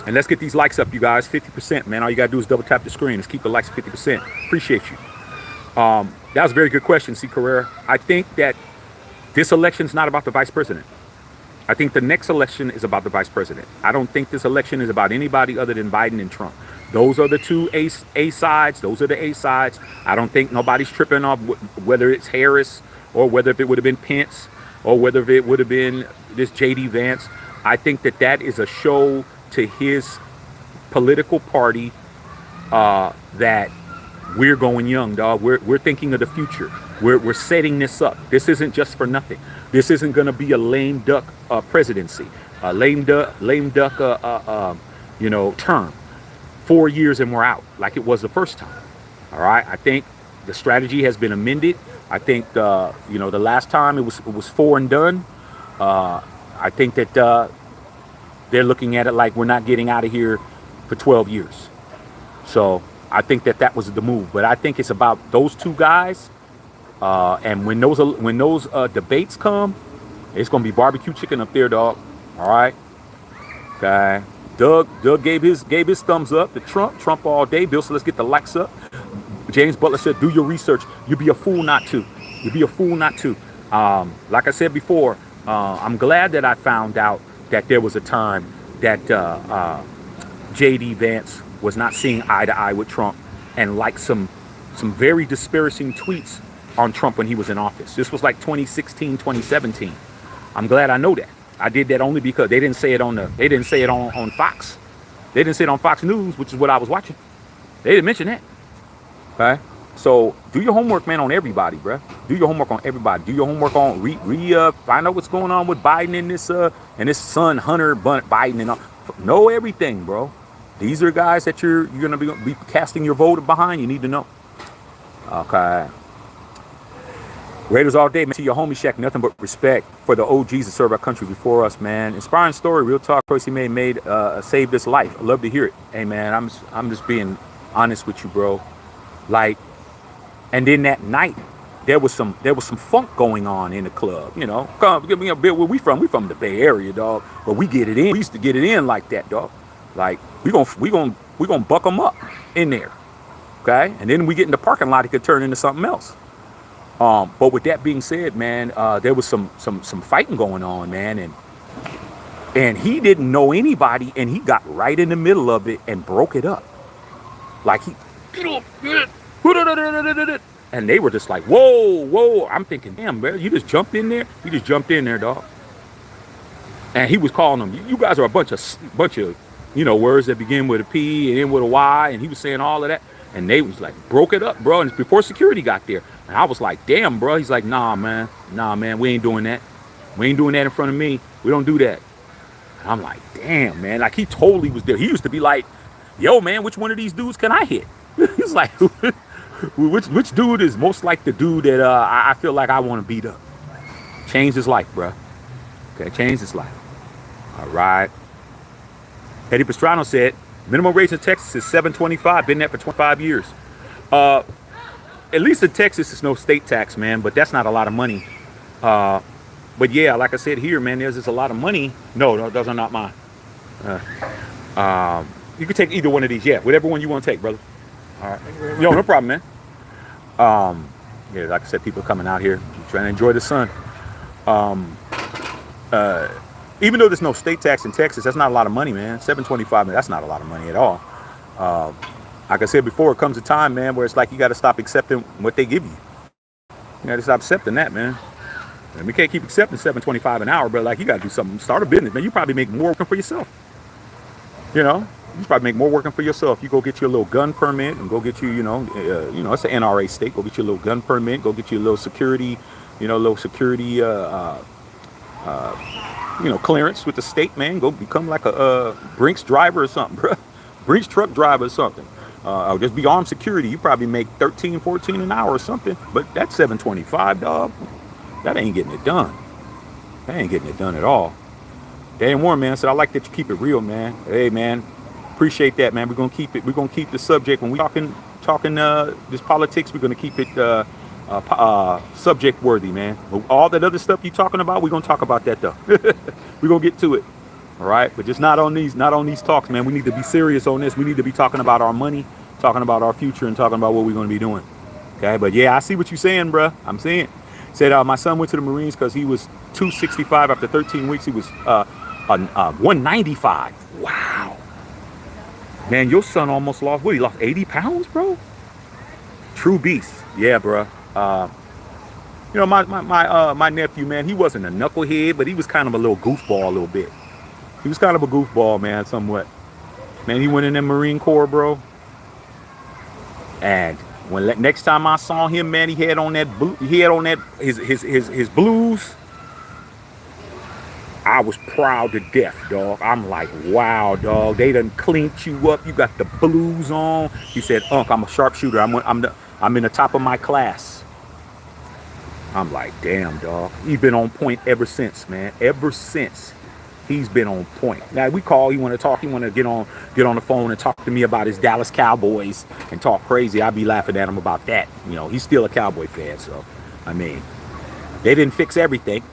Speaker 1: let's get these likes up, you guys. 50%, man. All you gotta do is double tap the screen. Let's keep the likes at 50%. Appreciate you. That was a very good question, C. Carrera. I think that this election is not about the vice president. I think the next election is about the vice president. I don't think this election is about anybody other than Biden and Trump. Those are the two A sides. Those are the A sides. I don't think nobody's tripping off whether it's Harris or whether if it would have been Pence or whether if it would have been this J.D. Vance. I think that is a show to his political party that we're going young, dog. We're thinking of the future. We're setting this up. This isn't just for nothing. This isn't going to be a lame duck presidency. lame duck, term. 4 years and we're out, like it was the first time. All right. I think the strategy has been amended. I think the last time it was four and done. I think that they're looking at it like we're not getting out of here for 12 years. So I think that was the move. But I think it's about those two guys. And when those debates come, it's gonna be barbecue chicken up there, dog. All right. Okay. Doug gave his thumbs up to Trump all day. Bill said, let's get the likes up. James Butler said, do your research. You'd be a fool not to. You'd be a fool not to. Like I said before, I'm glad that I found out that there was a time that J.D. Vance was not seeing eye to eye with Trump and liked some very disparaging tweets on Trump when he was in office. This was like 2016, 2017. I'm glad I know that. I did that only because they didn't say it on Fox. They didn't say it on Fox News, which is what I was watching. They didn't mention that. Okay? So do your homework, man, on everybody, bro. Do your homework on everybody. Do your homework on find out what's going on with Biden and his son Hunter Biden and all. Know everything, bro. These are guys that you're gonna be casting your vote behind. You need to know. Okay. Raiders all day, man. See your homie Shaq, nothing but respect for the OGs that served our country before us, man. Inspiring story, real talk. Choice he made saved his life. I love to hear it. Hey, man, I'm just being honest with you, bro. Like, and then that night, there was some funk going on in the club. You know, come give me a bit. Where we from? We from the Bay Area, dog. But we get it in. We used to get it in like that, dog. Like we gonna buck them up in there, okay? And then we get in the parking lot, it could turn into something else. But with that being said, man, there was some fighting going on, man, and he didn't know anybody, and he got right in the middle of it and broke it up. Like and they were just like, whoa. I'm thinking, damn, bro, you just jumped in there. You just jumped in there, dog. And he was calling them, you guys are a bunch of words that begin with a P and end with a Y, and he was saying all of that. And they was like, broke it up, bro. And it's before security got there. And I was like, damn, bro. He's like, nah, man, we ain't doing that. We ain't doing that in front of me. We don't do that. And I'm like, damn, man. Like, he totally was there. He used to be like, yo, man, which one of these dudes can I hit? He's like, which dude is most like the dude that I feel like I want to beat up? Changed his life, bro. Okay, changed his life. All right. Eddie Pastrano said, minimum wage in Texas is $7.25. Been there for 25 years. At least in Texas, it's no state tax, man. But that's not a lot of money. But yeah, like I said here, man, there's just a lot of money. No, those are not mine. You can take either one of these. Yeah, whatever one you want to take, brother. All right. Yo, no problem, man. Yeah, like I said, people coming out here trying to enjoy the sun. Even though there's no state tax in Texas, that's not a lot of money, man. $7.25, that's not a lot of money at all. Like I said before, it comes a time, man, where it's like you got to stop accepting what they give you. You got to stop accepting that, man. And we can't keep accepting $7.25 an hour, bro. Like, you got to do something. Start a business, man. You probably make more working for yourself. You know, you probably make more working for yourself. You go get your little gun permit and go get you, it's an NRA state. Go get your little gun permit. Go get your little security, clearance with the state, man. Go become like a Brinks driver or something, bro. Brinks truck driver or something. Just be armed security. You probably make $13, $14 an hour or something. But that's $7.25, dog. That ain't getting it done. That ain't getting it done at all. Dan Warren, man, said, I like that you keep it real, man. Hey, man, appreciate that, man. We're gonna keep it. We're gonna keep the subject when we talking this politics. We're gonna keep it subject worthy, man. All that other stuff you talking about, we're gonna talk about that though. We're gonna get to it. All right, but just not on these talks, man. We need to be serious on this. We need to be talking about our money, talking about our future, and talking about what we're gonna be doing. Okay, but yeah, I see what you're saying, bro. I'm seeing. Said my son went to the Marines because he was 265 after 13 weeks. He was 195. Wow, man, your son almost lost. What? He lost 80 pounds, bro. True beast. Yeah, bro. My nephew, man, he wasn't a knucklehead, but he was kind of a little goofball a little bit. He was kind of a goofball, man, somewhat. Man, he went in the Marine Corps, bro. And next time I saw him, man, he had on his blues. I was proud to death, dog. I'm like, wow, dog. They done cleaned you up. You got the blues on. He said, Unc, I'm a sharpshooter. I'm in the top of my class. I'm like, damn, dog. He's been on point ever since, man. Ever since. He's been on point. Now we call, he want to talk, he want to get on the phone and talk to me about his Dallas Cowboys and talk crazy. I'd be laughing at him about that. You know, he's still a Cowboy fan, so I mean, they didn't fix everything.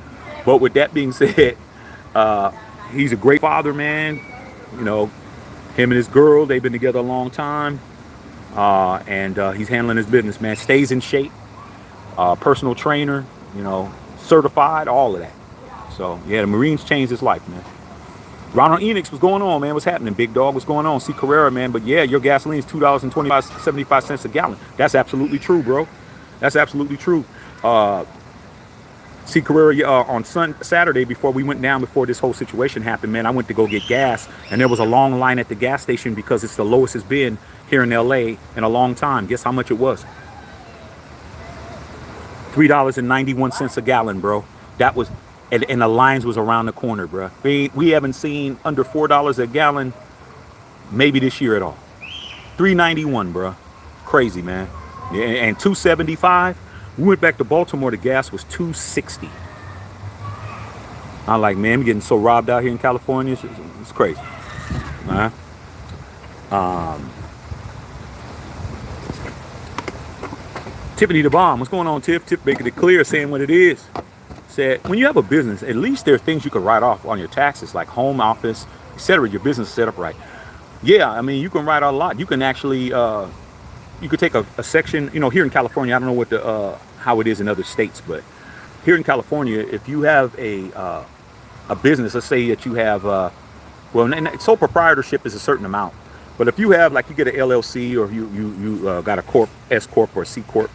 Speaker 1: But with that being said, he's a great father, man. You know, him and his girl, they've been together a long time. And he's handling his business, man. Stays in shape. Personal trainer, you know, certified, all of that. So, yeah, the Marines changed his life, man. Ronald Enix, what's going on, man? What's happening, big dog? What's going on? C. Carrera, man. But, yeah, your gasoline is $2.75 a gallon. That's absolutely true, bro. That's absolutely true. C. Carrera, on Saturday, before we went down, before this whole situation happened, man, I went to go get gas, and there was a long line at the gas station because it's the lowest it's been here in L.A. in a long time. Guess how much it was? $3.91 a gallon, bro. That was... And the lines was around the corner, bro. We haven't seen under $4 a gallon maybe this year at all. $3.91, bro. Crazy, man. Yeah, and $2.75. We went back to Baltimore. The gas was $2.60. I'm like, man, I'm getting so robbed out here in California. It's crazy. Tiffany the Bomb. What's going on, Tiff? Tiff making it clear, saying what it is. Said, when you have a business, at least there are things you can write off on your taxes, like home office, etc. Your business is set up right. Yeah, I mean, you can write out a lot. You can actually, you could take a section, you know, here in California, I don't know what how it is in other states, but here in California, if you have a business, let's say that you have, sole proprietorship is a certain amount, but if you have, like, you get an LLC or you got a corp, S corp or C corp,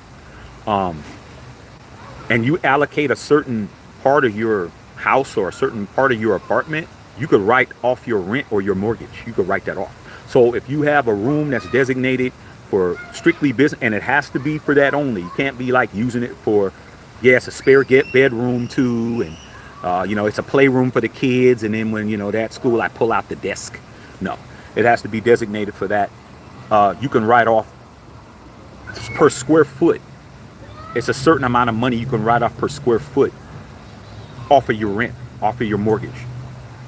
Speaker 1: and you allocate a certain part of your house or a certain part of your apartment, you could write off your rent or your mortgage. You could write that off. So if you have a room that's designated for strictly business, and it has to be for that only, you can't be like using it for, yeah, it's a spare bedroom too, and you know, it's a playroom for the kids, and then when, you know, they're at school, I pull out the desk. No, it has to be designated for that. You can write off per square foot. It's a certain amount of money you can write off per square foot off of your rent, off of your mortgage.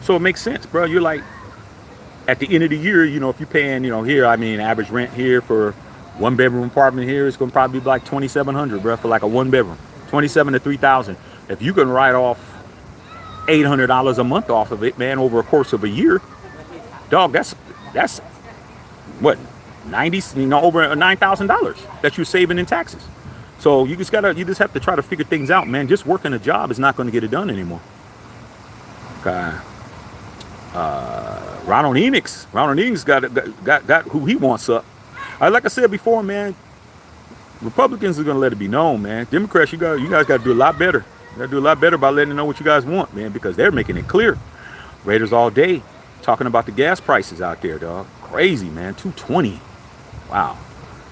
Speaker 1: So it makes sense, bro. You're like, at the end of the year, you know, if you're paying, you know, here, I mean, average rent here for one bedroom apartment here is going to probably be like $2,700, bro, for like a one bedroom, $2,700 to $3,000. If you can write off $800 a month off of it, man, over a course of a year, dog, that's what, 90, you know, over $9,000 that you're saving in taxes. So you just have to try to figure things out, man. Just working a job is not going to get it done anymore. Okay. Ronald Enix got who he wants up. Like I said before, man, Republicans are going to let it be known, man. Democrats, you guys got to do a lot better. You got to do a lot better by letting them know what you guys want, man, because they're making it clear. Raiders all day talking about the gas prices out there, dog. Crazy, man. $2.20. Wow.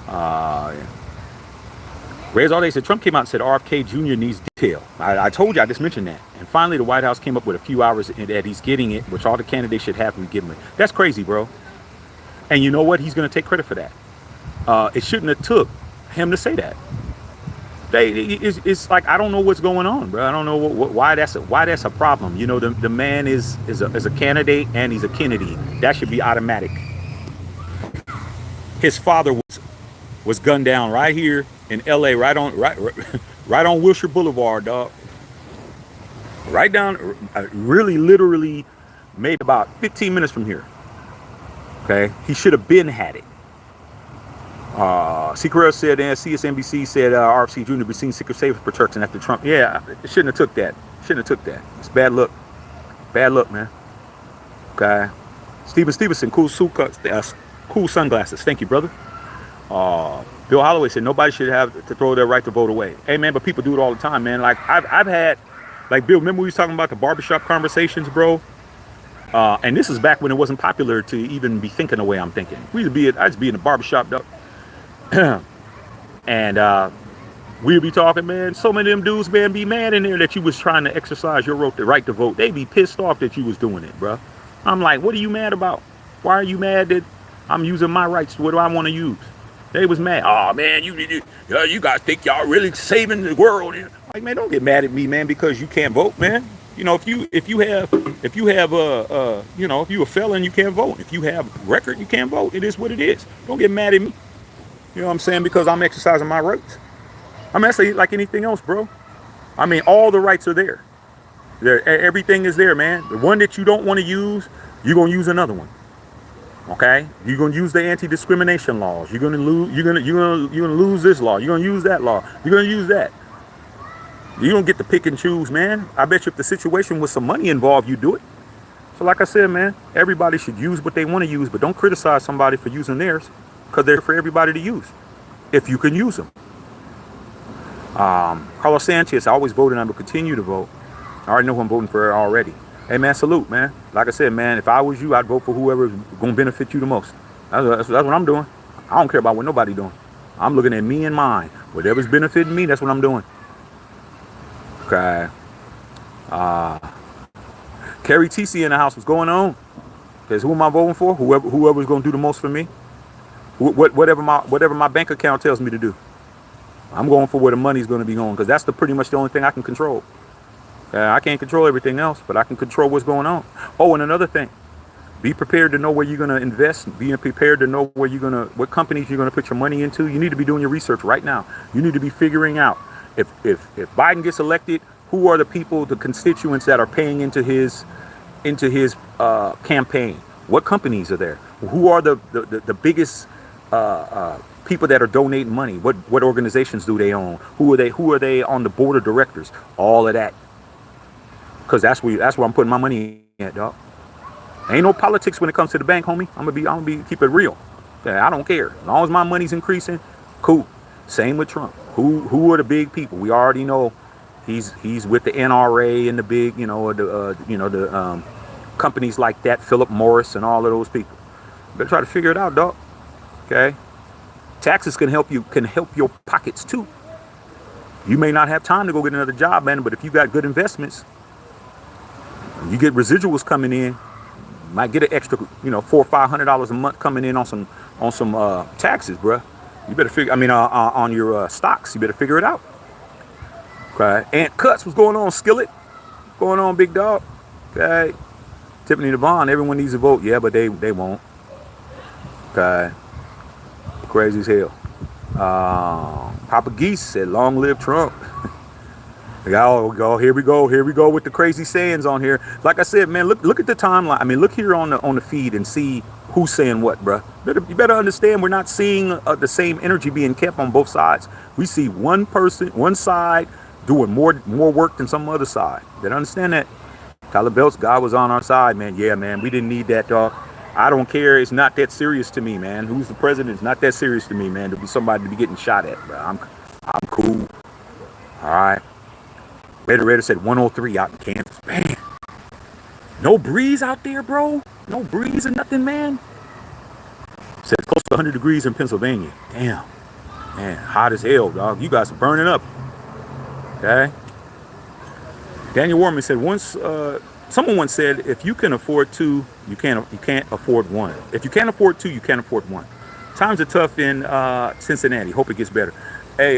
Speaker 1: Yeah. Raiders all day said Trump came out and said RFK Jr. needs detail. I told you, I just mentioned that. And finally, the White House came up with a few hours that he's getting it, which all the candidates should have to give him it. That's crazy, bro. And you know what? He's going to take credit for that. It shouldn't have took him to say that. It's like, I don't know what's going on, bro. I don't know why that's a problem. You know, the man is a candidate and he's a Kennedy. That should be automatic. His father was gunned down right here in LA, right on Wilshire Boulevard, dog. Right down, really, literally, maybe about 15 minutes from here. Okay, he should have been had it. Secret said, and CSNBC said RFC Jr. be seen Secret Service protection after Trump. Yeah, it shouldn't have took that. It's bad luck. Bad luck, man. Okay. Stevenson, cool sunglasses. Thank you, brother. Bill Holloway said nobody should have to throw their right to vote away. Hey, man, but people do it all the time, man. Like I've had, like, Bill, remember we was talking about the barbershop conversations, bro? And this is back when it wasn't popular to even be thinking the way I'm thinking. I'd just be in the barbershop, dog. And We'll be talking, man. So many of them dudes, man, be mad in there that you was trying to exercise your right to vote. They be pissed off that you was doing it, bro. I'm like, what are you mad about? Why are you mad that I'm using my rights? What do I want to use? They was mad. Oh man, you guys think y'all really saving the world? Like, man, don't get mad at me, man, because you can't vote, man. You know, if you have if you're a felon, you can't vote. If you have record, you can't vote. It is what it is. Don't get mad at me. You know what I'm saying? Because I'm exercising my rights. I mean, that's like anything else, bro. I mean, all the rights are there. Everything is there, man. The one that you don't want to use, you're gonna use another one. Okay? You're gonna use the anti-discrimination laws. You're gonna lose this law. You're gonna use that law. You're gonna use that. You don't get to pick and choose, man. I bet you if the situation with some money involved, you do it. So like I said, man, everybody should use what they want to use, but don't criticize somebody for using theirs, because they're for everybody to use, if you can use them. Carlos Sanchez, I always voted and I will continue to vote. I already know who I'm voting for already. Hey, man, salute, man. Like I said, man, if I was you, I'd vote for whoever's going to benefit you the most. That's what I'm doing. I don't care about what nobody's doing. I'm looking at me and mine. Whatever's benefiting me, that's what I'm doing. Okay. Kerry TC in the house. What's going on? Because who am I voting for? Whoever's going to do the most for me. Whatever my bank account tells me to do. I'm going for where the money's going to be going, because that's pretty much the only thing I can control. I can't control everything else, but I can control what's going on. Oh, and another thing, be prepared to know where you're going to invest. Be prepared to know what companies you're going to put your money into. You need to be doing your research right now. You need to be figuring out if Biden gets elected, who are the people, the constituents that are paying into his campaign? What companies are there? Who are the biggest people that are donating money? What organizations do they own? Who are they on the board of directors? All of that. Because that's where I'm putting my money at, dog. Ain't no politics when it comes to the bank, homie. I'm gonna be keep it real. I don't care. As long as my money's increasing, cool. Same with Trump. Who are the big people? We already know he's with the NRA and the big, the companies like that, Philip Morris and all of those people. Better try to figure it out, dog. Okay. Taxes can help your pockets too. You may not have time to go get another job, man, but if you got good investments, you get residuals coming in, you might get an extra, $400 or $500 a month coming in on some taxes, bruh. You better figure. On your stocks, you better figure it out. Okay. Ant Cuts, what's going on, Skillet? What's going on, big dog? Okay. Tiffany Devon, everyone needs to vote. Yeah, but they won't. Okay. Crazy as hell. Papa Geese said, "Long live Trump." Here we go with the crazy sayings on here. Like I said, man, look at the timeline. I mean, look here on the feed and see who's saying what, bruh. You better understand, we're not seeing the same energy being kept on both sides. We see one side doing more work than some other side. Better understand that. Tyler Belts, God was on our side, man. Yeah, man, we didn't need that, dog. I don't care. It's not that serious to me, man. Who's the president? It's not that serious to me, man. To be somebody to be getting shot at, bro. I'm cool. All right. Raider said 103 out in Kansas. Man, no breeze out there, bro. No breeze or nothing, man. Said it's close to 100 degrees in Pennsylvania. Damn. Man, hot as hell, dog. You guys are burning up. Okay. Daniel Warman said someone once said, if you can afford two, you can't afford one. If you can't afford two, you can't afford one. Times are tough in Cincinnati. Hope it gets better. Hey,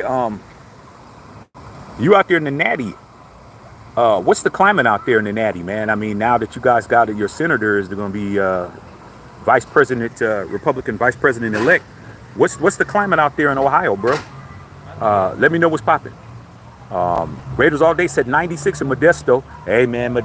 Speaker 1: you out there in the Natty? What's the climate out there in the Natty, man? I mean, now that you guys got your senators, they're going to be Republican vice president elect. What's the climate out there in Ohio, bro? Let me know what's popping. Raiders all day said 96 in Modesto. Hey, man,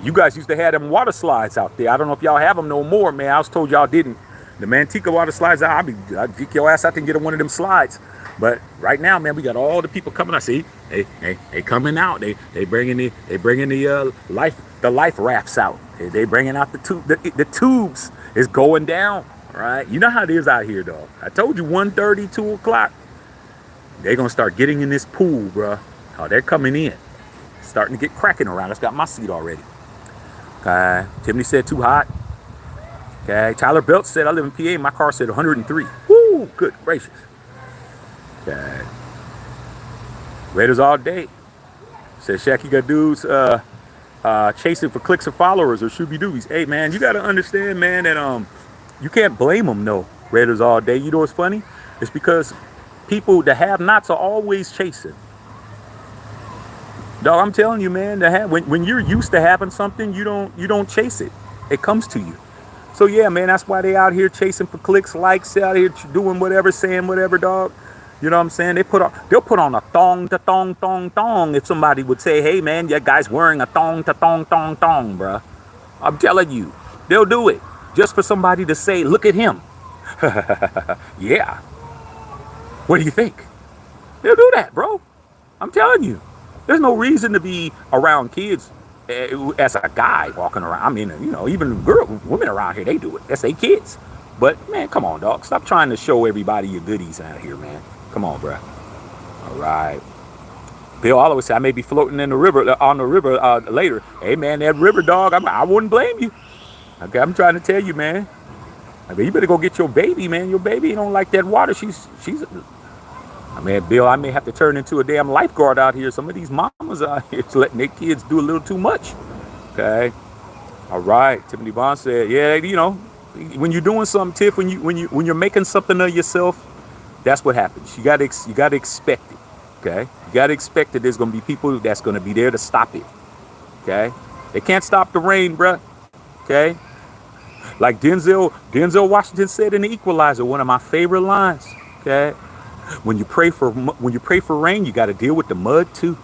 Speaker 1: you guys used to have them water slides out there. I don't know if y'all have them no more, man. I was told y'all didn't. The Manteca water slides, I'd kick your ass out and get one of them slides. But right now, man, we got all the people coming out. See, they coming out. They bringing the life rafts out. They bringing out the tubes is going down. Right? You know how it is out here, dog. I told you 1:30, 2 o'clock. They're gonna start getting in this pool, bro. Oh, they're coming in, starting to get cracking around. It's got my seat already. Okay. Tiffany said too hot. Okay. Tyler Belt said I live in PA. My car said 103. Woo! Good gracious. Okay. Raiders all day. Said Shaq, you got dudes chasing for clicks or followers or shooby doobies. Hey man, you got to understand, man, that you can't blame them. No, Raiders all day. You know what's funny? It's because people, the have-nots, are always chasing. Dog, I'm telling you, man, when you're used to having something, you don't chase it. It comes to you. So yeah, man, that's why they out here chasing for clicks, likes, out here doing whatever, saying whatever, dog. You know what I'm saying? They'll put on a thong to thong thong thong if somebody would say, hey man, that guy's wearing a thong to thong thong thong, bruh. I'm telling you, they'll do it just for somebody to say, look at him. Yeah. What do you think? They'll do that, bro. I'm telling you. There's no reason to be around kids as a guy walking around. I mean, you know, even women around here, they do it. That's their kids. But man, come on, dog. Stop trying to show everybody your goodies out here, man. Come on, bro. All right. Bill always say I may be floating in the river on the river later. Hey, man, that river, dog. I wouldn't blame you. Okay, I'm trying to tell you, man. I mean, you better go get your baby, man. Your baby don't like that water. She's. I mean, Bill, I may have to turn into a damn lifeguard out here. Some of these mamas out here is letting their kids do a little too much. Okay. All right. Tiffany Bond said, yeah, you know, when you're doing something, Tiff, when you're making something of yourself, that's what happens. You gotta expect it. Okay. You gotta expect that there's gonna be people that's gonna be there to stop it. Okay. They can't stop the rain, bruh. Okay. Like Denzel Washington said in The Equalizer, one of my favorite lines. Okay. When you pray for rain, you got to deal with the mud too.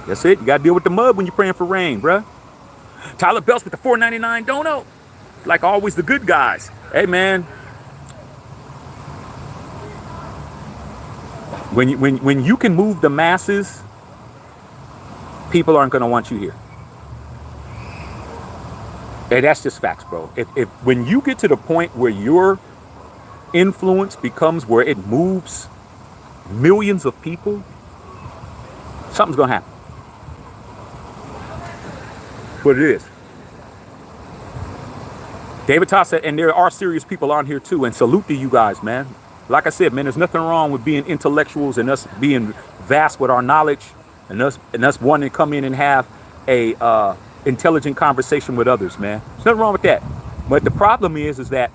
Speaker 1: That's it. You got to deal with the mud when you're praying for rain, bruh. Tyler Belts with the $4.99 dono. Like always, the good guys. Hey, man. When you can move the masses, people aren't going to want you here. Hey, that's just facts, bro. If when you get to the point where your influence becomes where it moves millions of people, something's gonna happen. What it is. David Toss said, and there are serious people on here too, and salute to you guys, man. Like I said, man, there's nothing wrong with being intellectuals and us being vast with our knowledge and us wanting to come in and have a intelligent conversation with others, man. There's nothing wrong with that. But the problem is that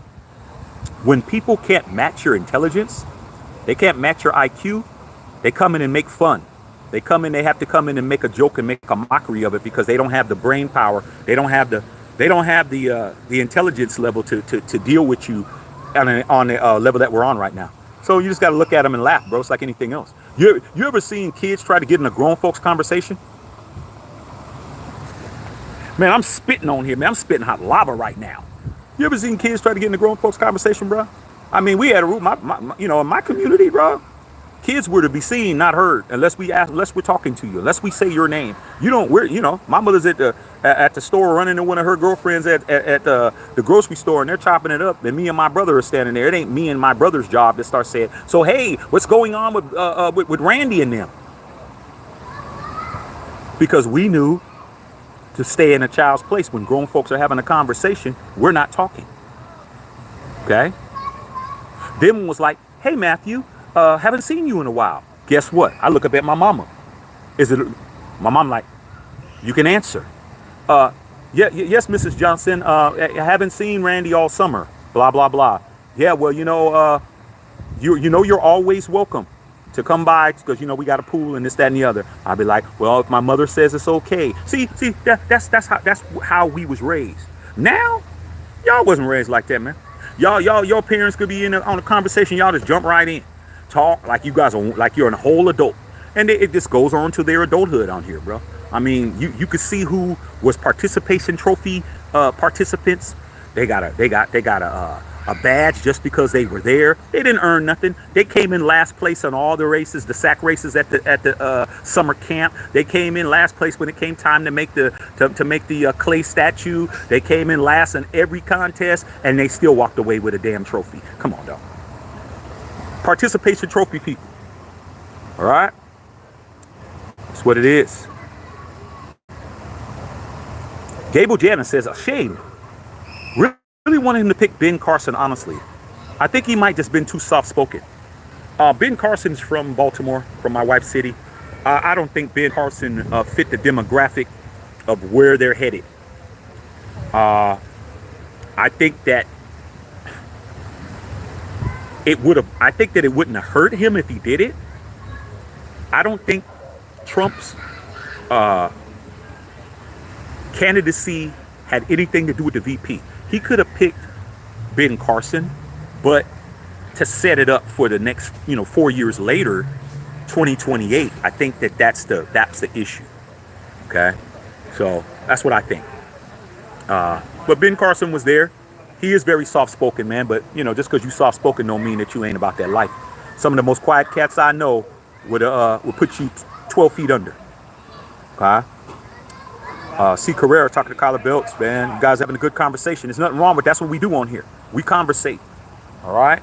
Speaker 1: when people can't match your intelligence, they can't match your IQ, they come in and make fun. They have to come in and make a joke and make a mockery of it because they don't have the brain power. They don't have the intelligence level to deal with you on the level that we're on right now. So you just got to look at them and laugh, bro. It's like anything else. You ever seen kids try to get in a grown folks conversation? Man, I'm spitting on here, man. I'm spitting hot lava right now. You ever seen kids try to get in the grown folks conversation, bro? I mean, we had a rule, in my community, bro. Kids were to be seen, not heard, unless we're talking to you, unless we say your name. My mother's at the store running to one of her girlfriends at the grocery store, and they're chopping it up, and me and my brother are standing there. It ain't me and my brother's job to start saying, so hey, what's going on with Randy and them? Because we knew to stay in a child's place when grown folks are having a conversation, we're not talking. Okay? Then one was like, hey Matthew, haven't seen you in a while. Guess what? I look up at my mama. My mom like, you can answer. Yes, Mrs. Johnson. I haven't seen Randy all summer. Blah blah blah. Yeah, well, you're always welcome to come by because we got a pool and this, that, and the other. I'll be like, well, if my mother says it's okay. See, that's how we was raised. Now, y'all wasn't raised like that, man. Your parents could be on a conversation. Y'all just jump right in, talk like you guys are like you're a whole adult, and it just goes on to their adulthood on here, bro. I mean, you could see who was participation trophy participants. They got a badge just because they were there. They didn't earn nothing. They came in last place on all the races, the sack races at the summer camp. They came in last place when it came time to make the clay statue. They came in last in every contest, and they still walked away with a damn trophy. Come on, dog. Participation trophy people. All right, that's what it is. Gable Janice says, a shame. Really wanted him to pick Ben Carson, honestly. I think he might just been too soft-spoken. Ben Carson's from Baltimore, from my wife's city. I don't think Ben Carson fit the demographic of where they're headed. I think that it would have. I think that it wouldn't have hurt him if he did it. I don't think Trump's candidacy had anything to do with the VP. He could have picked Ben Carson, but to set it up for the next, 4 years later, 2028, I think that's the issue. Okay, so that's what I think. But Ben Carson was there. He is very soft-spoken, man. But just because you soft-spoken don't mean that you ain't about that life. Some of the most quiet cats I know would put you 12 feet under. Okay. C. Carrera talking to Collar Belts, man. You guys having a good conversation. There's nothing wrong with that's what we do on here. We conversate. All right.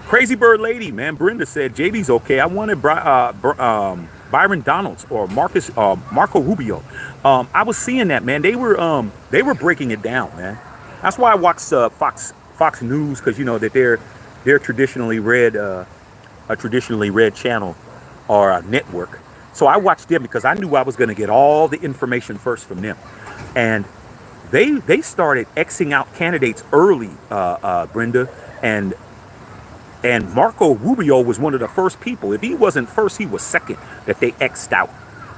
Speaker 1: Crazy Bird Lady, man. Brenda said JD's okay. I wanted Byron Donalds or Marco Rubio. I was seeing that, man. They were breaking it down, man. That's why I watch Fox News, because that they're traditionally read a traditionally read channel or a network. So I watched them because I knew I was going to get all the information first from them, and they started Xing out candidates early, Brenda, and Marco Rubio was one of the first people. If he wasn't first, he was second that they X'd out,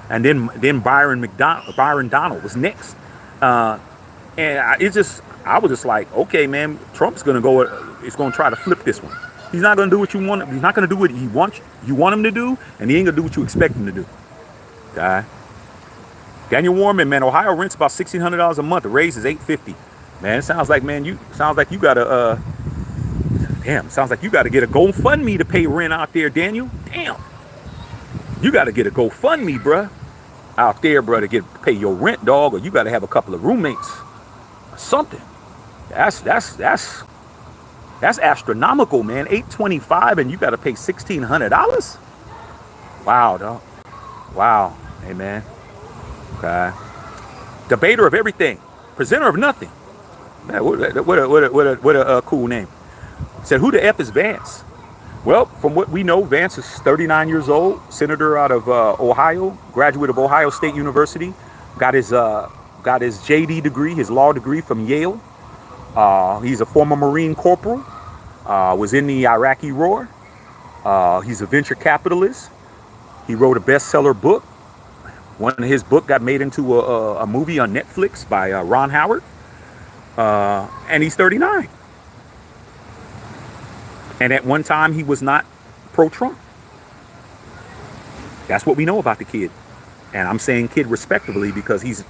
Speaker 1: and then Byron Donald was next, and I was just like, okay, man, Trump's going to go. It's going to try to flip this one. He's not going to do what you want. He's not going to do what you want him to do, and he ain't going to do what you expect him to do. Okay. Daniel Warman, man, Ohio rent's about $1,600 a month. The raise is $850. Man, it sounds like, man, you gotta sounds like you gotta get a GoFundMe to pay rent out there, Daniel. Damn. You gotta get a GoFundMe, bruh, out there, bruh, to pay your rent, dog, or you gotta have a couple of roommates or something. That's astronomical, man. $825 and you gotta pay $1,600. Wow, dog. Wow. Hey, man. Okay. Debater of everything, presenter of nothing. Man, what a cool name. Said, who the F is Vance? Well, from what we know, Vance is 39 years old, senator out of Ohio, graduate of Ohio State University, got his JD degree, his law degree from Yale. He's a former Marine corporal, was in the Iraqi War. He's a venture capitalist. He wrote a bestseller book. One of his book got made into a movie on Netflix by Ron Howard. And he's 39. And at one time, he was not pro-Trump. That's what we know about the kid. And I'm saying kid respectively because he's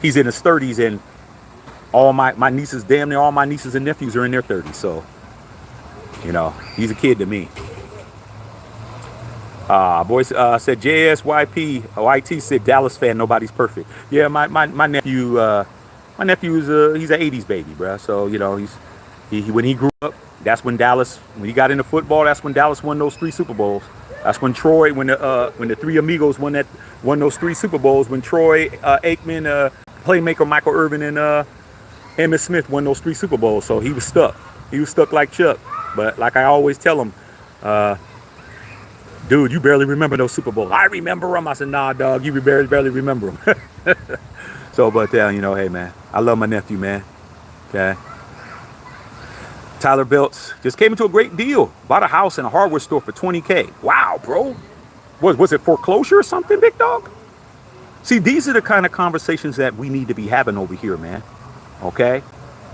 Speaker 1: in his 30s, and all my nieces, damn near all my nieces and nephews are in their 30s. So, he's a kid to me. Boys said JSYP YT said Dallas fan, nobody's perfect. Yeah, my nephew is he's an 80s baby, bro. So he when he grew up, that's when he got into football, that's when Dallas won those 3 Super Bowls. That's when Troy, when the three amigos won those 3 Super Bowls. When Troy, Aikman, playmaker Michael Irvin, and Emmitt Smith won those 3 Super Bowls. So he was stuck. He was stuck like Chuck. But like I always tell him, dude, you barely remember those Super Bowls. I remember them. I said, nah, dog, you barely remember them. So, but hey, man, I love my nephew, man. Okay. Tyler Belts just came into a great deal. Bought a house in a hardware store for $20K. Wow, bro. Was it foreclosure or something, big dog? See, these are the kind of conversations that we need to be having over here, man. Okay?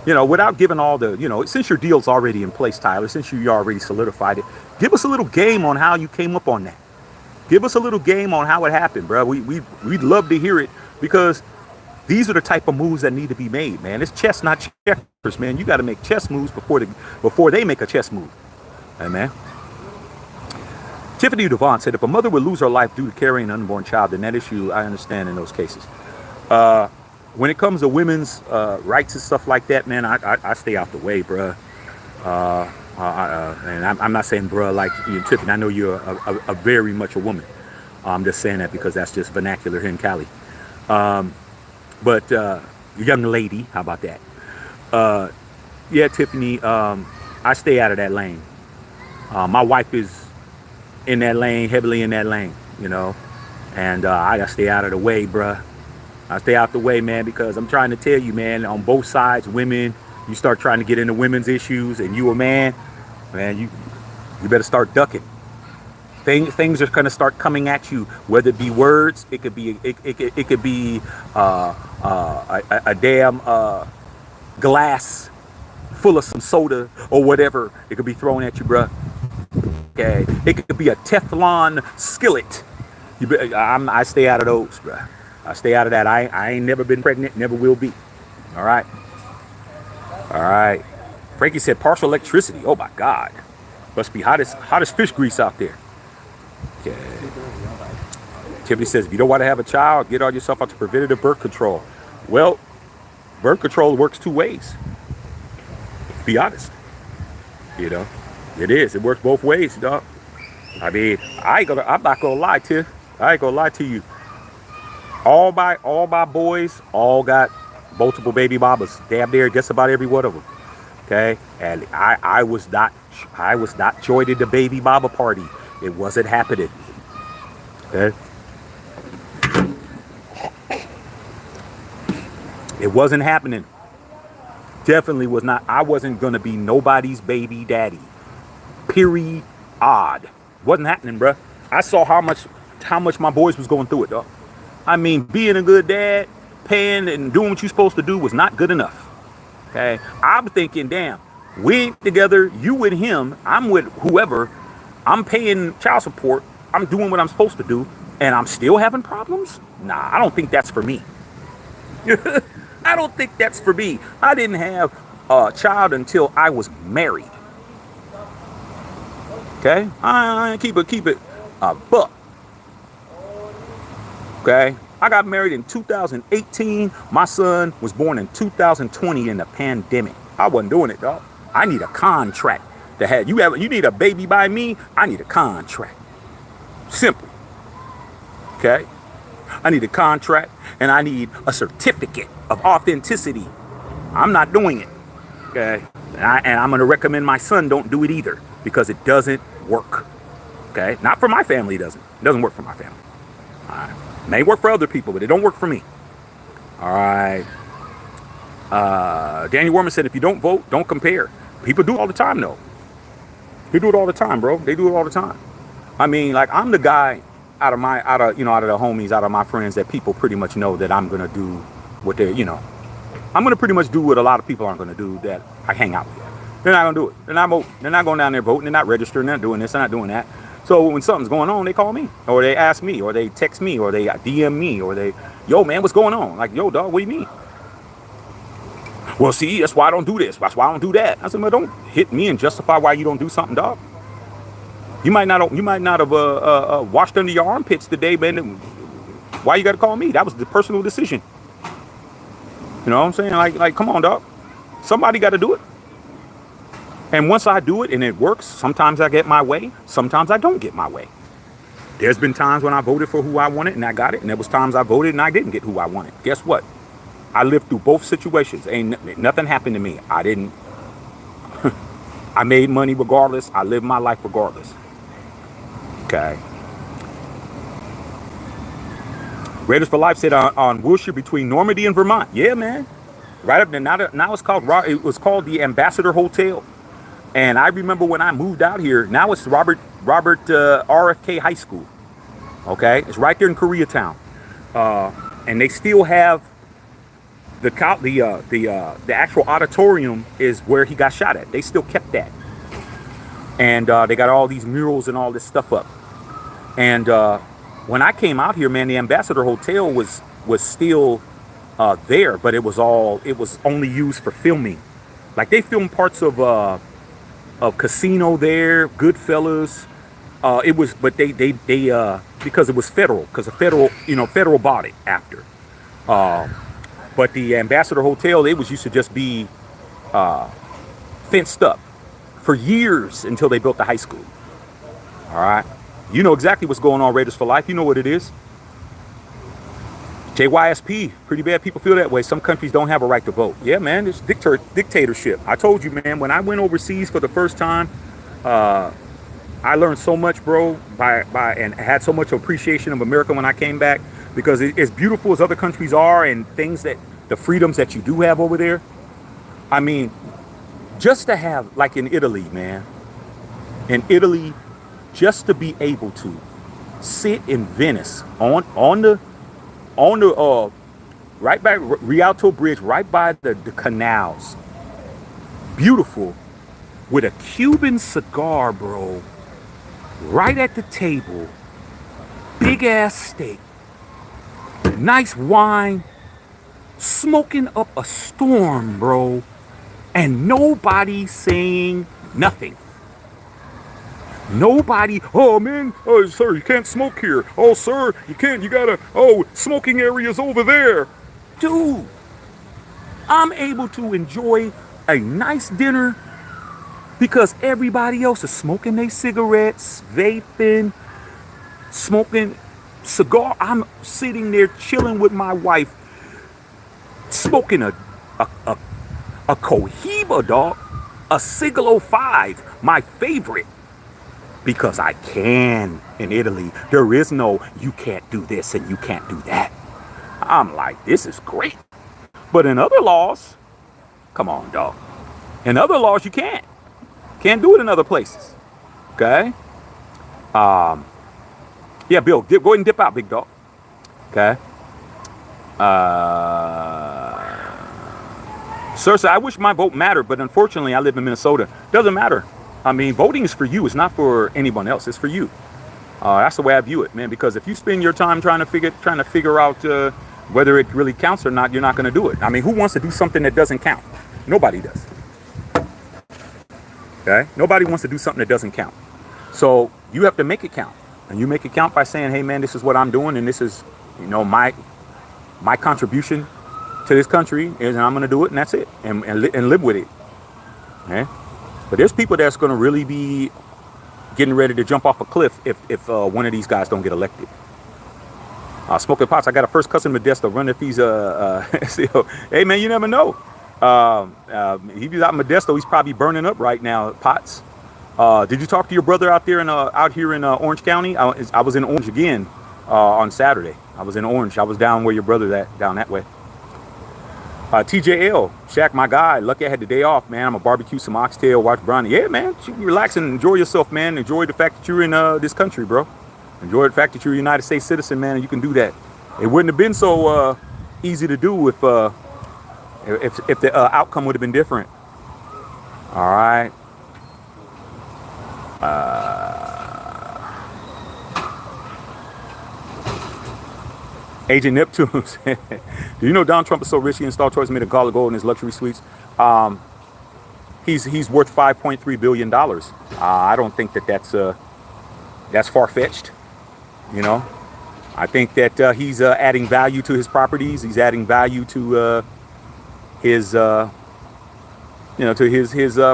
Speaker 1: Without giving all the, since your deal's already in place, Tyler, since you already solidified it, give us a little game on how you came up on that. Give us a little game on how it happened, bro. We'd love to hear it, because these are the type of moves that need to be made, man. It's chess, not checkers, man. You got to make chess moves before they make a chess move. Hey, man. Tiffany Devon said, if a mother would lose her life due to carrying an unborn child, then that issue, I understand in those cases. When it comes to women's rights and stuff like that, man, I stay out the way, bruh. And I'm not saying bruh like you, Tiffany. I know you're a very much a woman. I'm just saying that because that's just vernacular here in Cali. But young lady, how about that? Yeah, Tiffany, I stay out of that lane. My wife is in that lane, heavily in that lane, you know. And I gotta stay out of the way, bruh. I stay out the way, man, because I'm trying to tell you, man, on both sides, women, you start trying to get into women's issues, and you a man, you better start ducking. Things are gonna start coming at you, whether it be words, it could be it could be a damn glass full of some soda or whatever. It could be thrown at you, bruh. Okay, it could be a Teflon skillet. I stay out of those, bruh. I stay out of that. I ain't never been pregnant, never will be. All right. All right. Frankie said partial electricity. Oh my God. Must be hottest fish grease out there. Okay. Tiffany says, if you don't want to have a child, get all yourself onto preventative birth control. Well, birth control works two ways. Be honest. You know, it is. It works both ways, dog. I mean, I'm not gonna lie, Tiff. I ain't gonna lie to you. All my boys all got multiple baby mamas. Damn near just about every one of them. Okay, and I was not joining the baby mama party. It wasn't happening. Okay, it wasn't happening. Definitely was not. I wasn't gonna be nobody's baby daddy. Period. Odd. Wasn't happening, bruh. I saw how much my boys was going through it, dog. I mean, being a good dad, paying and doing what you're supposed to do was not good enough. Okay, I'm thinking, damn, we ain't together. You with him, I'm with whoever. I'm paying child support. I'm doing what I'm supposed to do, and I'm still having problems. Nah, I don't think that's for me. I don't think that's for me. I didn't have a child until I was married. Okay, I keep it a buck. Okay, I got married in 2018. My son was born in 2020 in the pandemic. I wasn't doing it, dog. I need a contract to have you need a baby by me. I need a contract. Simple. Okay, I need a contract and I need a certificate of authenticity. I'm not doing it. Okay, and I'm gonna recommend my son don't do it either because it doesn't work. Okay, not for my family. It doesn't work for my family. All right. It may work for other people, but it don't work for me. All right. Daniel Warman said, if you don't vote, don't compare. People do it all the time, though. They do it all the time, bro. They do it all the time. I mean, like, I'm the guy out of the homies, out of my friends that people pretty much know that I'm gonna do what I'm gonna pretty much do what a lot of people aren't gonna do that I hang out with. They're not gonna do it. They're not going down there voting. They're not registering. They're not doing this. They're not doing that. So when something's going on, they call me, or they ask me, or they text me, or they DM me, or they, yo, man, what's going on? Like, yo, dog, what do you mean? Well, see, that's why I don't do this. That's why I don't do that. I said, well, don't hit me and justify why you don't do something, dog. You might not have washed under your armpits today, man. Why you got to call me? That was the personal decision. You know what I'm saying? Like, come on, dog. Somebody got to do it. And once I do it and it works, sometimes I get my way, sometimes I don't get my way. There's been times when I voted for who I wanted and I got it, and there was times I voted and I didn't get who I wanted. Guess what? I lived through both situations. Nothing happened to me. I didn't. I made money regardless. I lived my life regardless. Okay. Raiders for Life said on Wilshire between Normandy and Vermont. Yeah, man. Right up there. Now it was called the Ambassador Hotel. And I remember when I moved out here, now it's Robert RFK High School. Okay, it's right there in Koreatown, and they still have the actual auditorium is where he got shot at. They still kept that, and they got all these murals and all this stuff up. And when I came out here, man, the Ambassador Hotel was still there, but it was only used for filming. Like they filmed parts of Casino there, Goodfellas. Because it was federal, federal bought it after. But the Ambassador Hotel, it was used to just be fenced up for years until they built the high school. All right, you know exactly what's going on, Raiders for Life. You know what it is. JYSP, pretty bad people feel that way. Some countries don't have a right to vote. Yeah, man, it's dictatorship. I told you, man, when I went overseas for the first time, I learned so much, bro, and had so much appreciation of America when I came back, because as beautiful as other countries are and things that the freedoms that you do have over there. I mean, just to have, like in Italy, man, in Italy, just to be able to sit in Venice on the right by Rialto Bridge, right by the canals, beautiful, with a Cuban cigar, bro, right at the table, big ass steak, nice wine, smoking up a storm, bro, and nobody saying nothing. Nobody, oh man, oh sir, you can't smoke here. Oh sir, you can't, you gotta, oh, smoking areas over there. Dude, I'm able to enjoy a nice dinner because everybody else is smoking their cigarettes, vaping, smoking cigar. I'm sitting there chilling with my wife, smoking a Cohiba, dog, a Siglo 5, my favorite. Because I can. In Italy, there is no, you can't do this and you can't do that. I'm like, this is great. But in other laws, come on, dog. In other laws, you can't. Can't do it in other places. Okay? Yeah, Bill, go ahead and dip out, big dog. Okay? Sir, I wish my vote mattered, but unfortunately, I live in Minnesota. Doesn't matter. I mean, voting is for you. It's not for anyone else. It's for you. That's the way I view it, man. Because if you spend your time trying to figure out whether it really counts or not, you're not going to do it. I mean, who wants to do something that doesn't count? Nobody does. Okay? Nobody wants to do something that doesn't count. So you have to make it count, and you make it count by saying, "Hey, man, this is what I'm doing, and this is, my contribution to this country, and I'm going to do it, and that's it, and live with it." Okay? But there's people that's going to really be getting ready to jump off a cliff if one of these guys don't get elected. Smoking Pots, I got a first cousin Modesto. Run if he's hey man, you never know. He was out in Modesto. He's probably burning up right now. Potts. Did you talk to your brother out here in Orange County? I was in Orange again on Saturday. I was in Orange. I was down where your brother's at, down that way. TJL, Shaq, my guy. Lucky I had the day off, man. I'm gonna barbecue some oxtail, watch Bronny. Yeah, man. You relax and enjoy yourself, man. Enjoy the fact that you're in this country, bro. Enjoy the fact that you're a United States citizen, man, and you can do that. It wouldn't have been so easy to do if the outcome would have been different. All right. Agent Neptune, do you know Donald Trump is so rich he installed Choice made a call of gold in his luxury suites? He's worth $5.3 billion. I don't think that's far-fetched. I think that he's adding value to his properties. He's adding value to his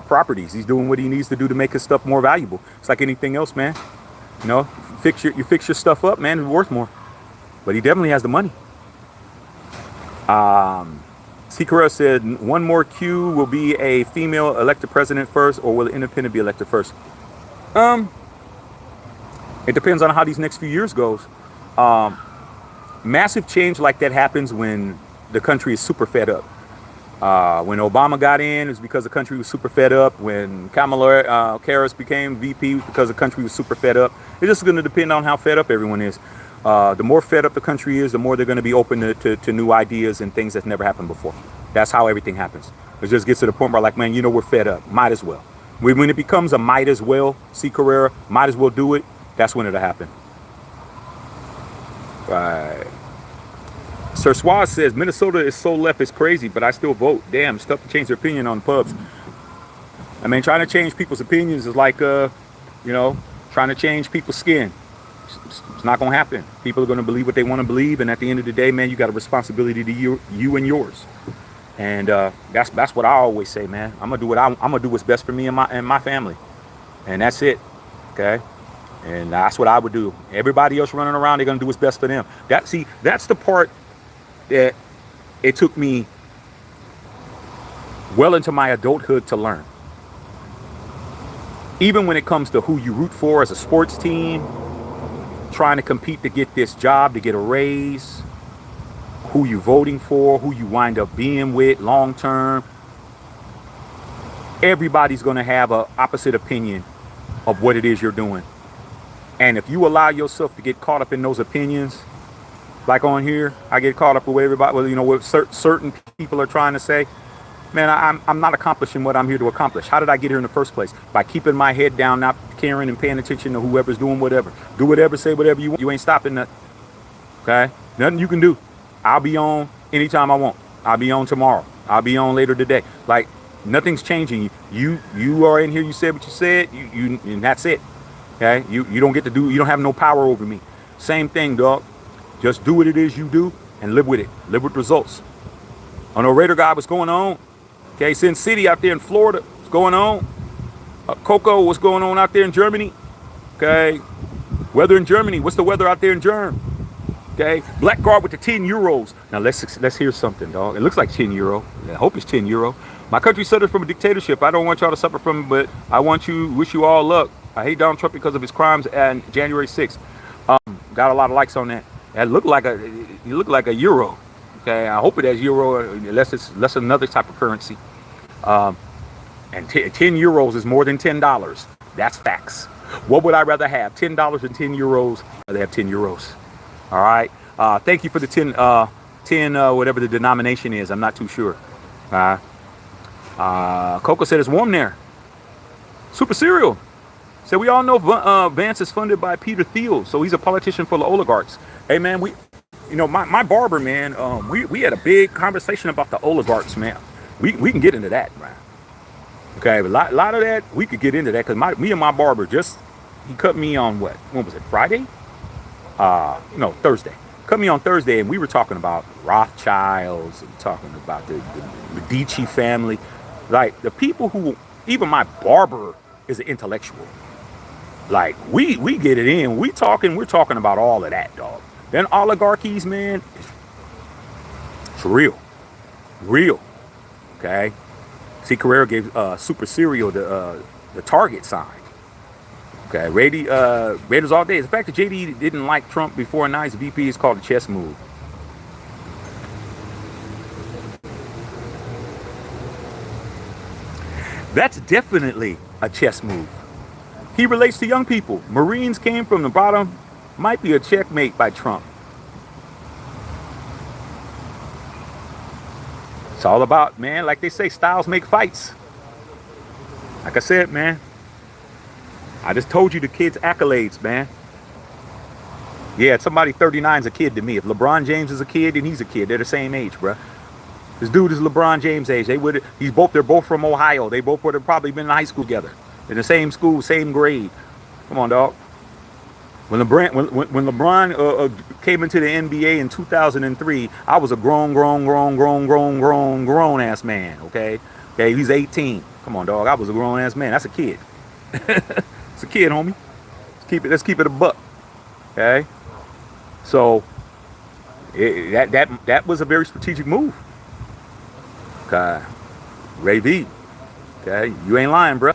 Speaker 1: properties. He's doing what he needs to do to make his stuff more valuable. It's like anything else, man. You fix your stuff up, man, it's worth more. But he definitely has the money. Sikara said, one more Q, will be a female elected president first, or will an independent be elected first? It depends on how these next few years goes. Massive change like that happens when the country is super fed up. When Obama got in, it was because the country was super fed up. When Kamala Harris became VP, it was because the country was super fed up. It's just going to depend on how fed up everyone is. The more fed up the country is, the more they're going to be open to new ideas and things that's never happened before. That's how everything happens. It just gets to the point where, like, man, we're fed up. Might as well. When it becomes a might as well, see Carrera, might as well do it, that's when it'll happen. Right. Sir Swaz says, Minnesota is so left, it's crazy, but I still vote. Damn, it's tough to change their opinion on pubs. I mean, trying to change people's opinions is like, trying to change people's skin. It's not going to happen. People are going to believe what they want to believe, and at the end of the day, man, you got a responsibility to you and yours. And that's what I always say, man. I'm gonna do what's best for me and my family, and that's it. Okay, and that's what I would do. Everybody else running around, they're gonna do what's best for them. That's the part that it took me well into my adulthood to learn. Even when it comes to who you root for as a sports team, trying to compete to get this job, to get a raise, who you voting for, who you wind up being with long term, everybody's going to have an opposite opinion of what it is you're doing. And if you allow yourself to get caught up in those opinions, like on here, I get caught up with what everybody, well, you know, what certain people are trying to say. Man, I'm not accomplishing what I'm here to accomplish. How did I get here in the first place? By keeping my head down, not caring and paying attention to whoever's doing whatever. Do whatever, say whatever you want. You ain't stopping nothing. Okay? Nothing you can do. I'll be on anytime I want. I'll be on tomorrow. I'll be on later today. Like, nothing's changing. You are in here. You said what you said. You and that's it. Okay? You don't get to do. You don't have no power over me. Same thing, dog. Just do what it is you do and live with it. Live with results. I know Raider guy, what's going on? Okay, Sin City out there in Florida, what's going on? Coco, what's going on out there in Germany? Okay, weather in Germany. What's the weather out there in Germany? Okay, Black Guard with the 10 euros. Now let's hear something, dog. It looks like 10 euro. I hope it's 10 euro. My country suffered from a dictatorship. I don't want y'all to suffer from it, but I wish you all luck. I hate Donald Trump because of his crimes and January 6th. Got a lot of likes on that. That looked like a euro. Okay, I hope it has euro, unless it's another type of currency. And 10 euros is more than $10. That's facts. What would I rather have? $10 and 10 euros? I'd rather have 10 euros. All right. Thank you for the 10, whatever the denomination is. I'm not too sure. Coco said it's warm there. Super Cereal said we all know Vance is funded by Peter Thiel, so he's a politician for the oligarchs. Hey, man, my barber, man, we had a big conversation about the oligarchs, man. We can get into that, man. Okay, a lot of that, we could get into that, because me and my barber he cut me on when was it, Friday? Thursday. Cut me on Thursday, and we were talking about Rothschilds and talking about the Medici family. Like, the people who, even my barber is an intellectual. Like, we get it in. We're talking about all of that, dog. Then oligarchies, man, it's real. Real. Okay? See, Carrera gave Super Cereal the target sign. Okay, Raiders all day. The fact that JD didn't like Trump before and now he's VP is called a chess move. That's definitely a chess move. He relates to young people. Marines came from the bottom. Might be a checkmate by Trump. It's all about, man, like they say, styles make fights. Like I said, man, I just told you the kid's accolades, man. Yeah, somebody 39 is a kid to me. If LeBron James is a kid, then he's a kid. They're the same age, bro. This dude is LeBron James' age. They're both from Ohio. They both would have probably been in high school together. In the same school, same grade. Come on, dog. When LeBron came into the NBA in 2003, I was a grown ass man. Okay, he's 18. Come on, dog. I was a grown ass man. That's a kid. It's a kid, homie. Let's keep it a buck. Okay. So that was a very strategic move. Okay. Ray V. Okay, you ain't lying, bro.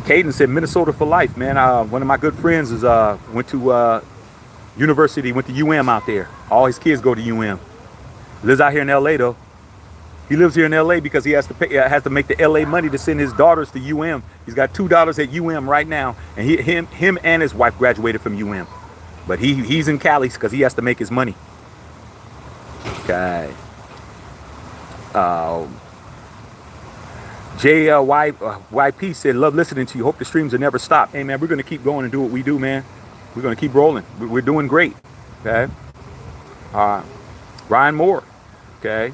Speaker 1: Caden said Minnesota for life, man. One of my good friends went to university, went to UM out there. All his kids go to UM. Lives out here in LA though. He lives here in LA because he has to make the LA money to send his daughters to UM. He's got 2 daughters at UM right now, and him and his wife graduated from UM. But he's in Cali because he has to make his money. Okay. JYP said, love listening to you. Hope the streams will never stop. Hey, man, we're going to keep going and do what we do, man. We're going to keep rolling. We're doing great. Okay. Ryan Moore. Okay.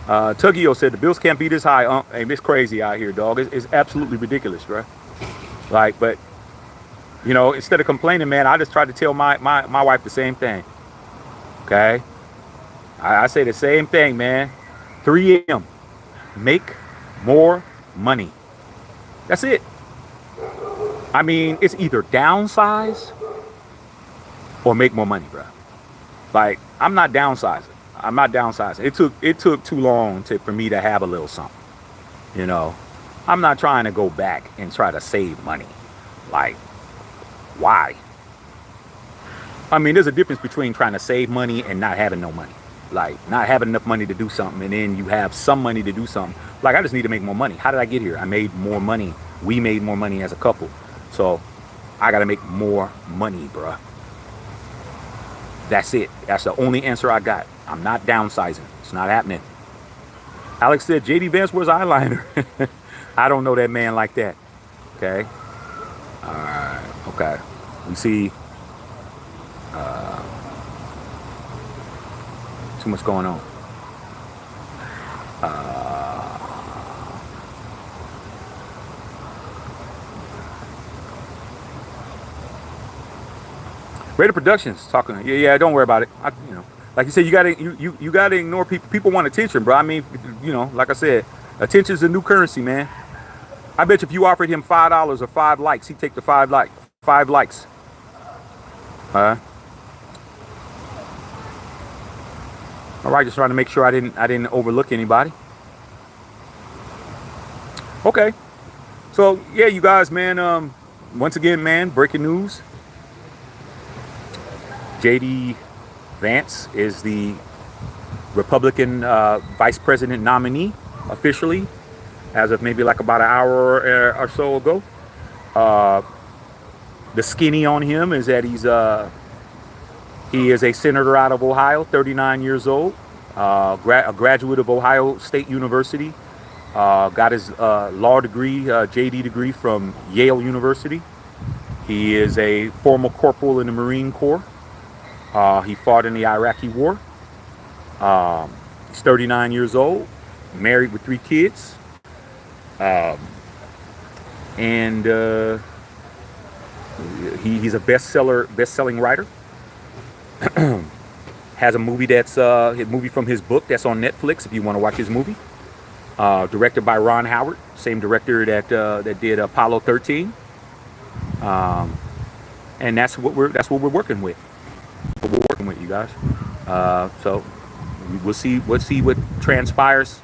Speaker 1: Tugio said, the Bills can't be this high. Hey, it's crazy out here, dog. It's absolutely ridiculous, bro. Like, but, instead of complaining, man, I just try to tell my wife the same thing. Okay. I say the same thing, man. 3M. Make more money. That's it. I mean, it's either downsize or make more money, bro. Like, I'm not downsizing. It took too long for me to have a little something, I'm not trying to go back and try to save money. Like, why? I mean, there's a difference between trying to save money and not having no money. Like, not having enough money to do something, and then you have some money to do something. Like, I just need to make more money. How did I get here? I made more money. We made more money as a couple. So, I got to make more money, bruh. That's it. That's the only answer I got. I'm not downsizing. It's not happening. Alex said, JD Vance wears eyeliner. I don't know that man like that. Okay. All right. Okay. We see too much going on. Raider Productions talking. Yeah. Don't worry about it. Like you said, you gotta ignore people. People want attention, bro. I mean, like I said, attention's the new currency, man. I bet you if you offered him $5 or 5 likes, he'd take the 5 likes. All right, just trying to make sure I didn't overlook anybody. Okay, so yeah, you guys, man. Once again, man, breaking news. JD Vance is the Republican vice president nominee officially, as of maybe like about an hour or so ago. The skinny on him is that he is a senator out of Ohio, 39 years old, a graduate of Ohio State University, got his law degree, JD degree from Yale University. He is a former corporal in the Marine Corps. He fought in the Iraqi War. He's 39 years old, married with 3 kids. And he's a best-selling writer. Has a movie that's a movie from his book that's on Netflix if you want to watch his movie. Directed by Ron Howard, same director that did Apollo 13. And that's what we're working with. What we're working with, you guys. So we'll see what transpires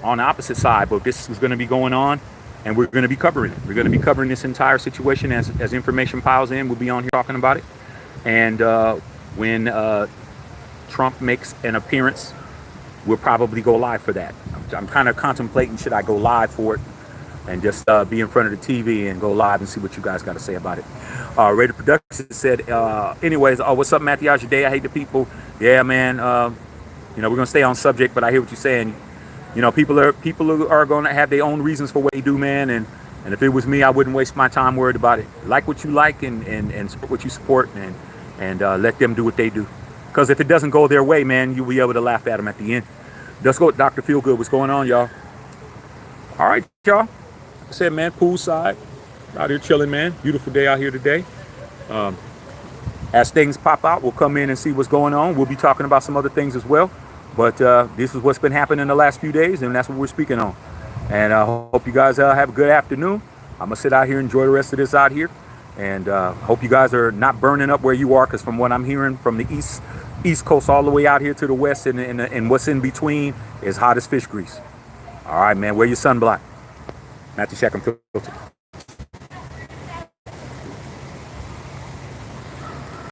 Speaker 1: on the opposite side, but this is going to be going on, and we're going to be covering it. We're going to be covering this entire situation as information piles in. We'll be on here talking about it, and when Trump makes an appearance, we'll probably go live for that. I'm kind of contemplating, should I go live for it and just be in front of the TV and go live and see what you guys got to say about it. Raider Productions said, anyways, what's up, Matthew? How's your day? I hate the people. Yeah, man. We're going to stay on subject, but I hear what you're saying. People are going to have their own reasons for what they do, man. And if it was me, I wouldn't waste my time worried about it. Like what you like and support what you support, and let them do what they do. Because if it doesn't go their way, man, you'll be able to laugh at them at the end. Let's go with Dr. Feelgood. What's going on, y'all? All right, y'all. Like I said, man, poolside. Out here chilling, man. Beautiful day out here today. As things pop out, we'll come in and see what's going on. We'll be talking about some other things as well. But this is what's been happening the last few days, and that's what we're speaking on. And I hope you guys have a good afternoon. I'm going to sit out here and enjoy the rest of this out here. And hope you guys are not burning up where you are, because from what I'm hearing from the East Coast all the way out here to the West and what's in between is hot as fish grease. All right, man, wear your sunblock. Matthew Shack and Filter.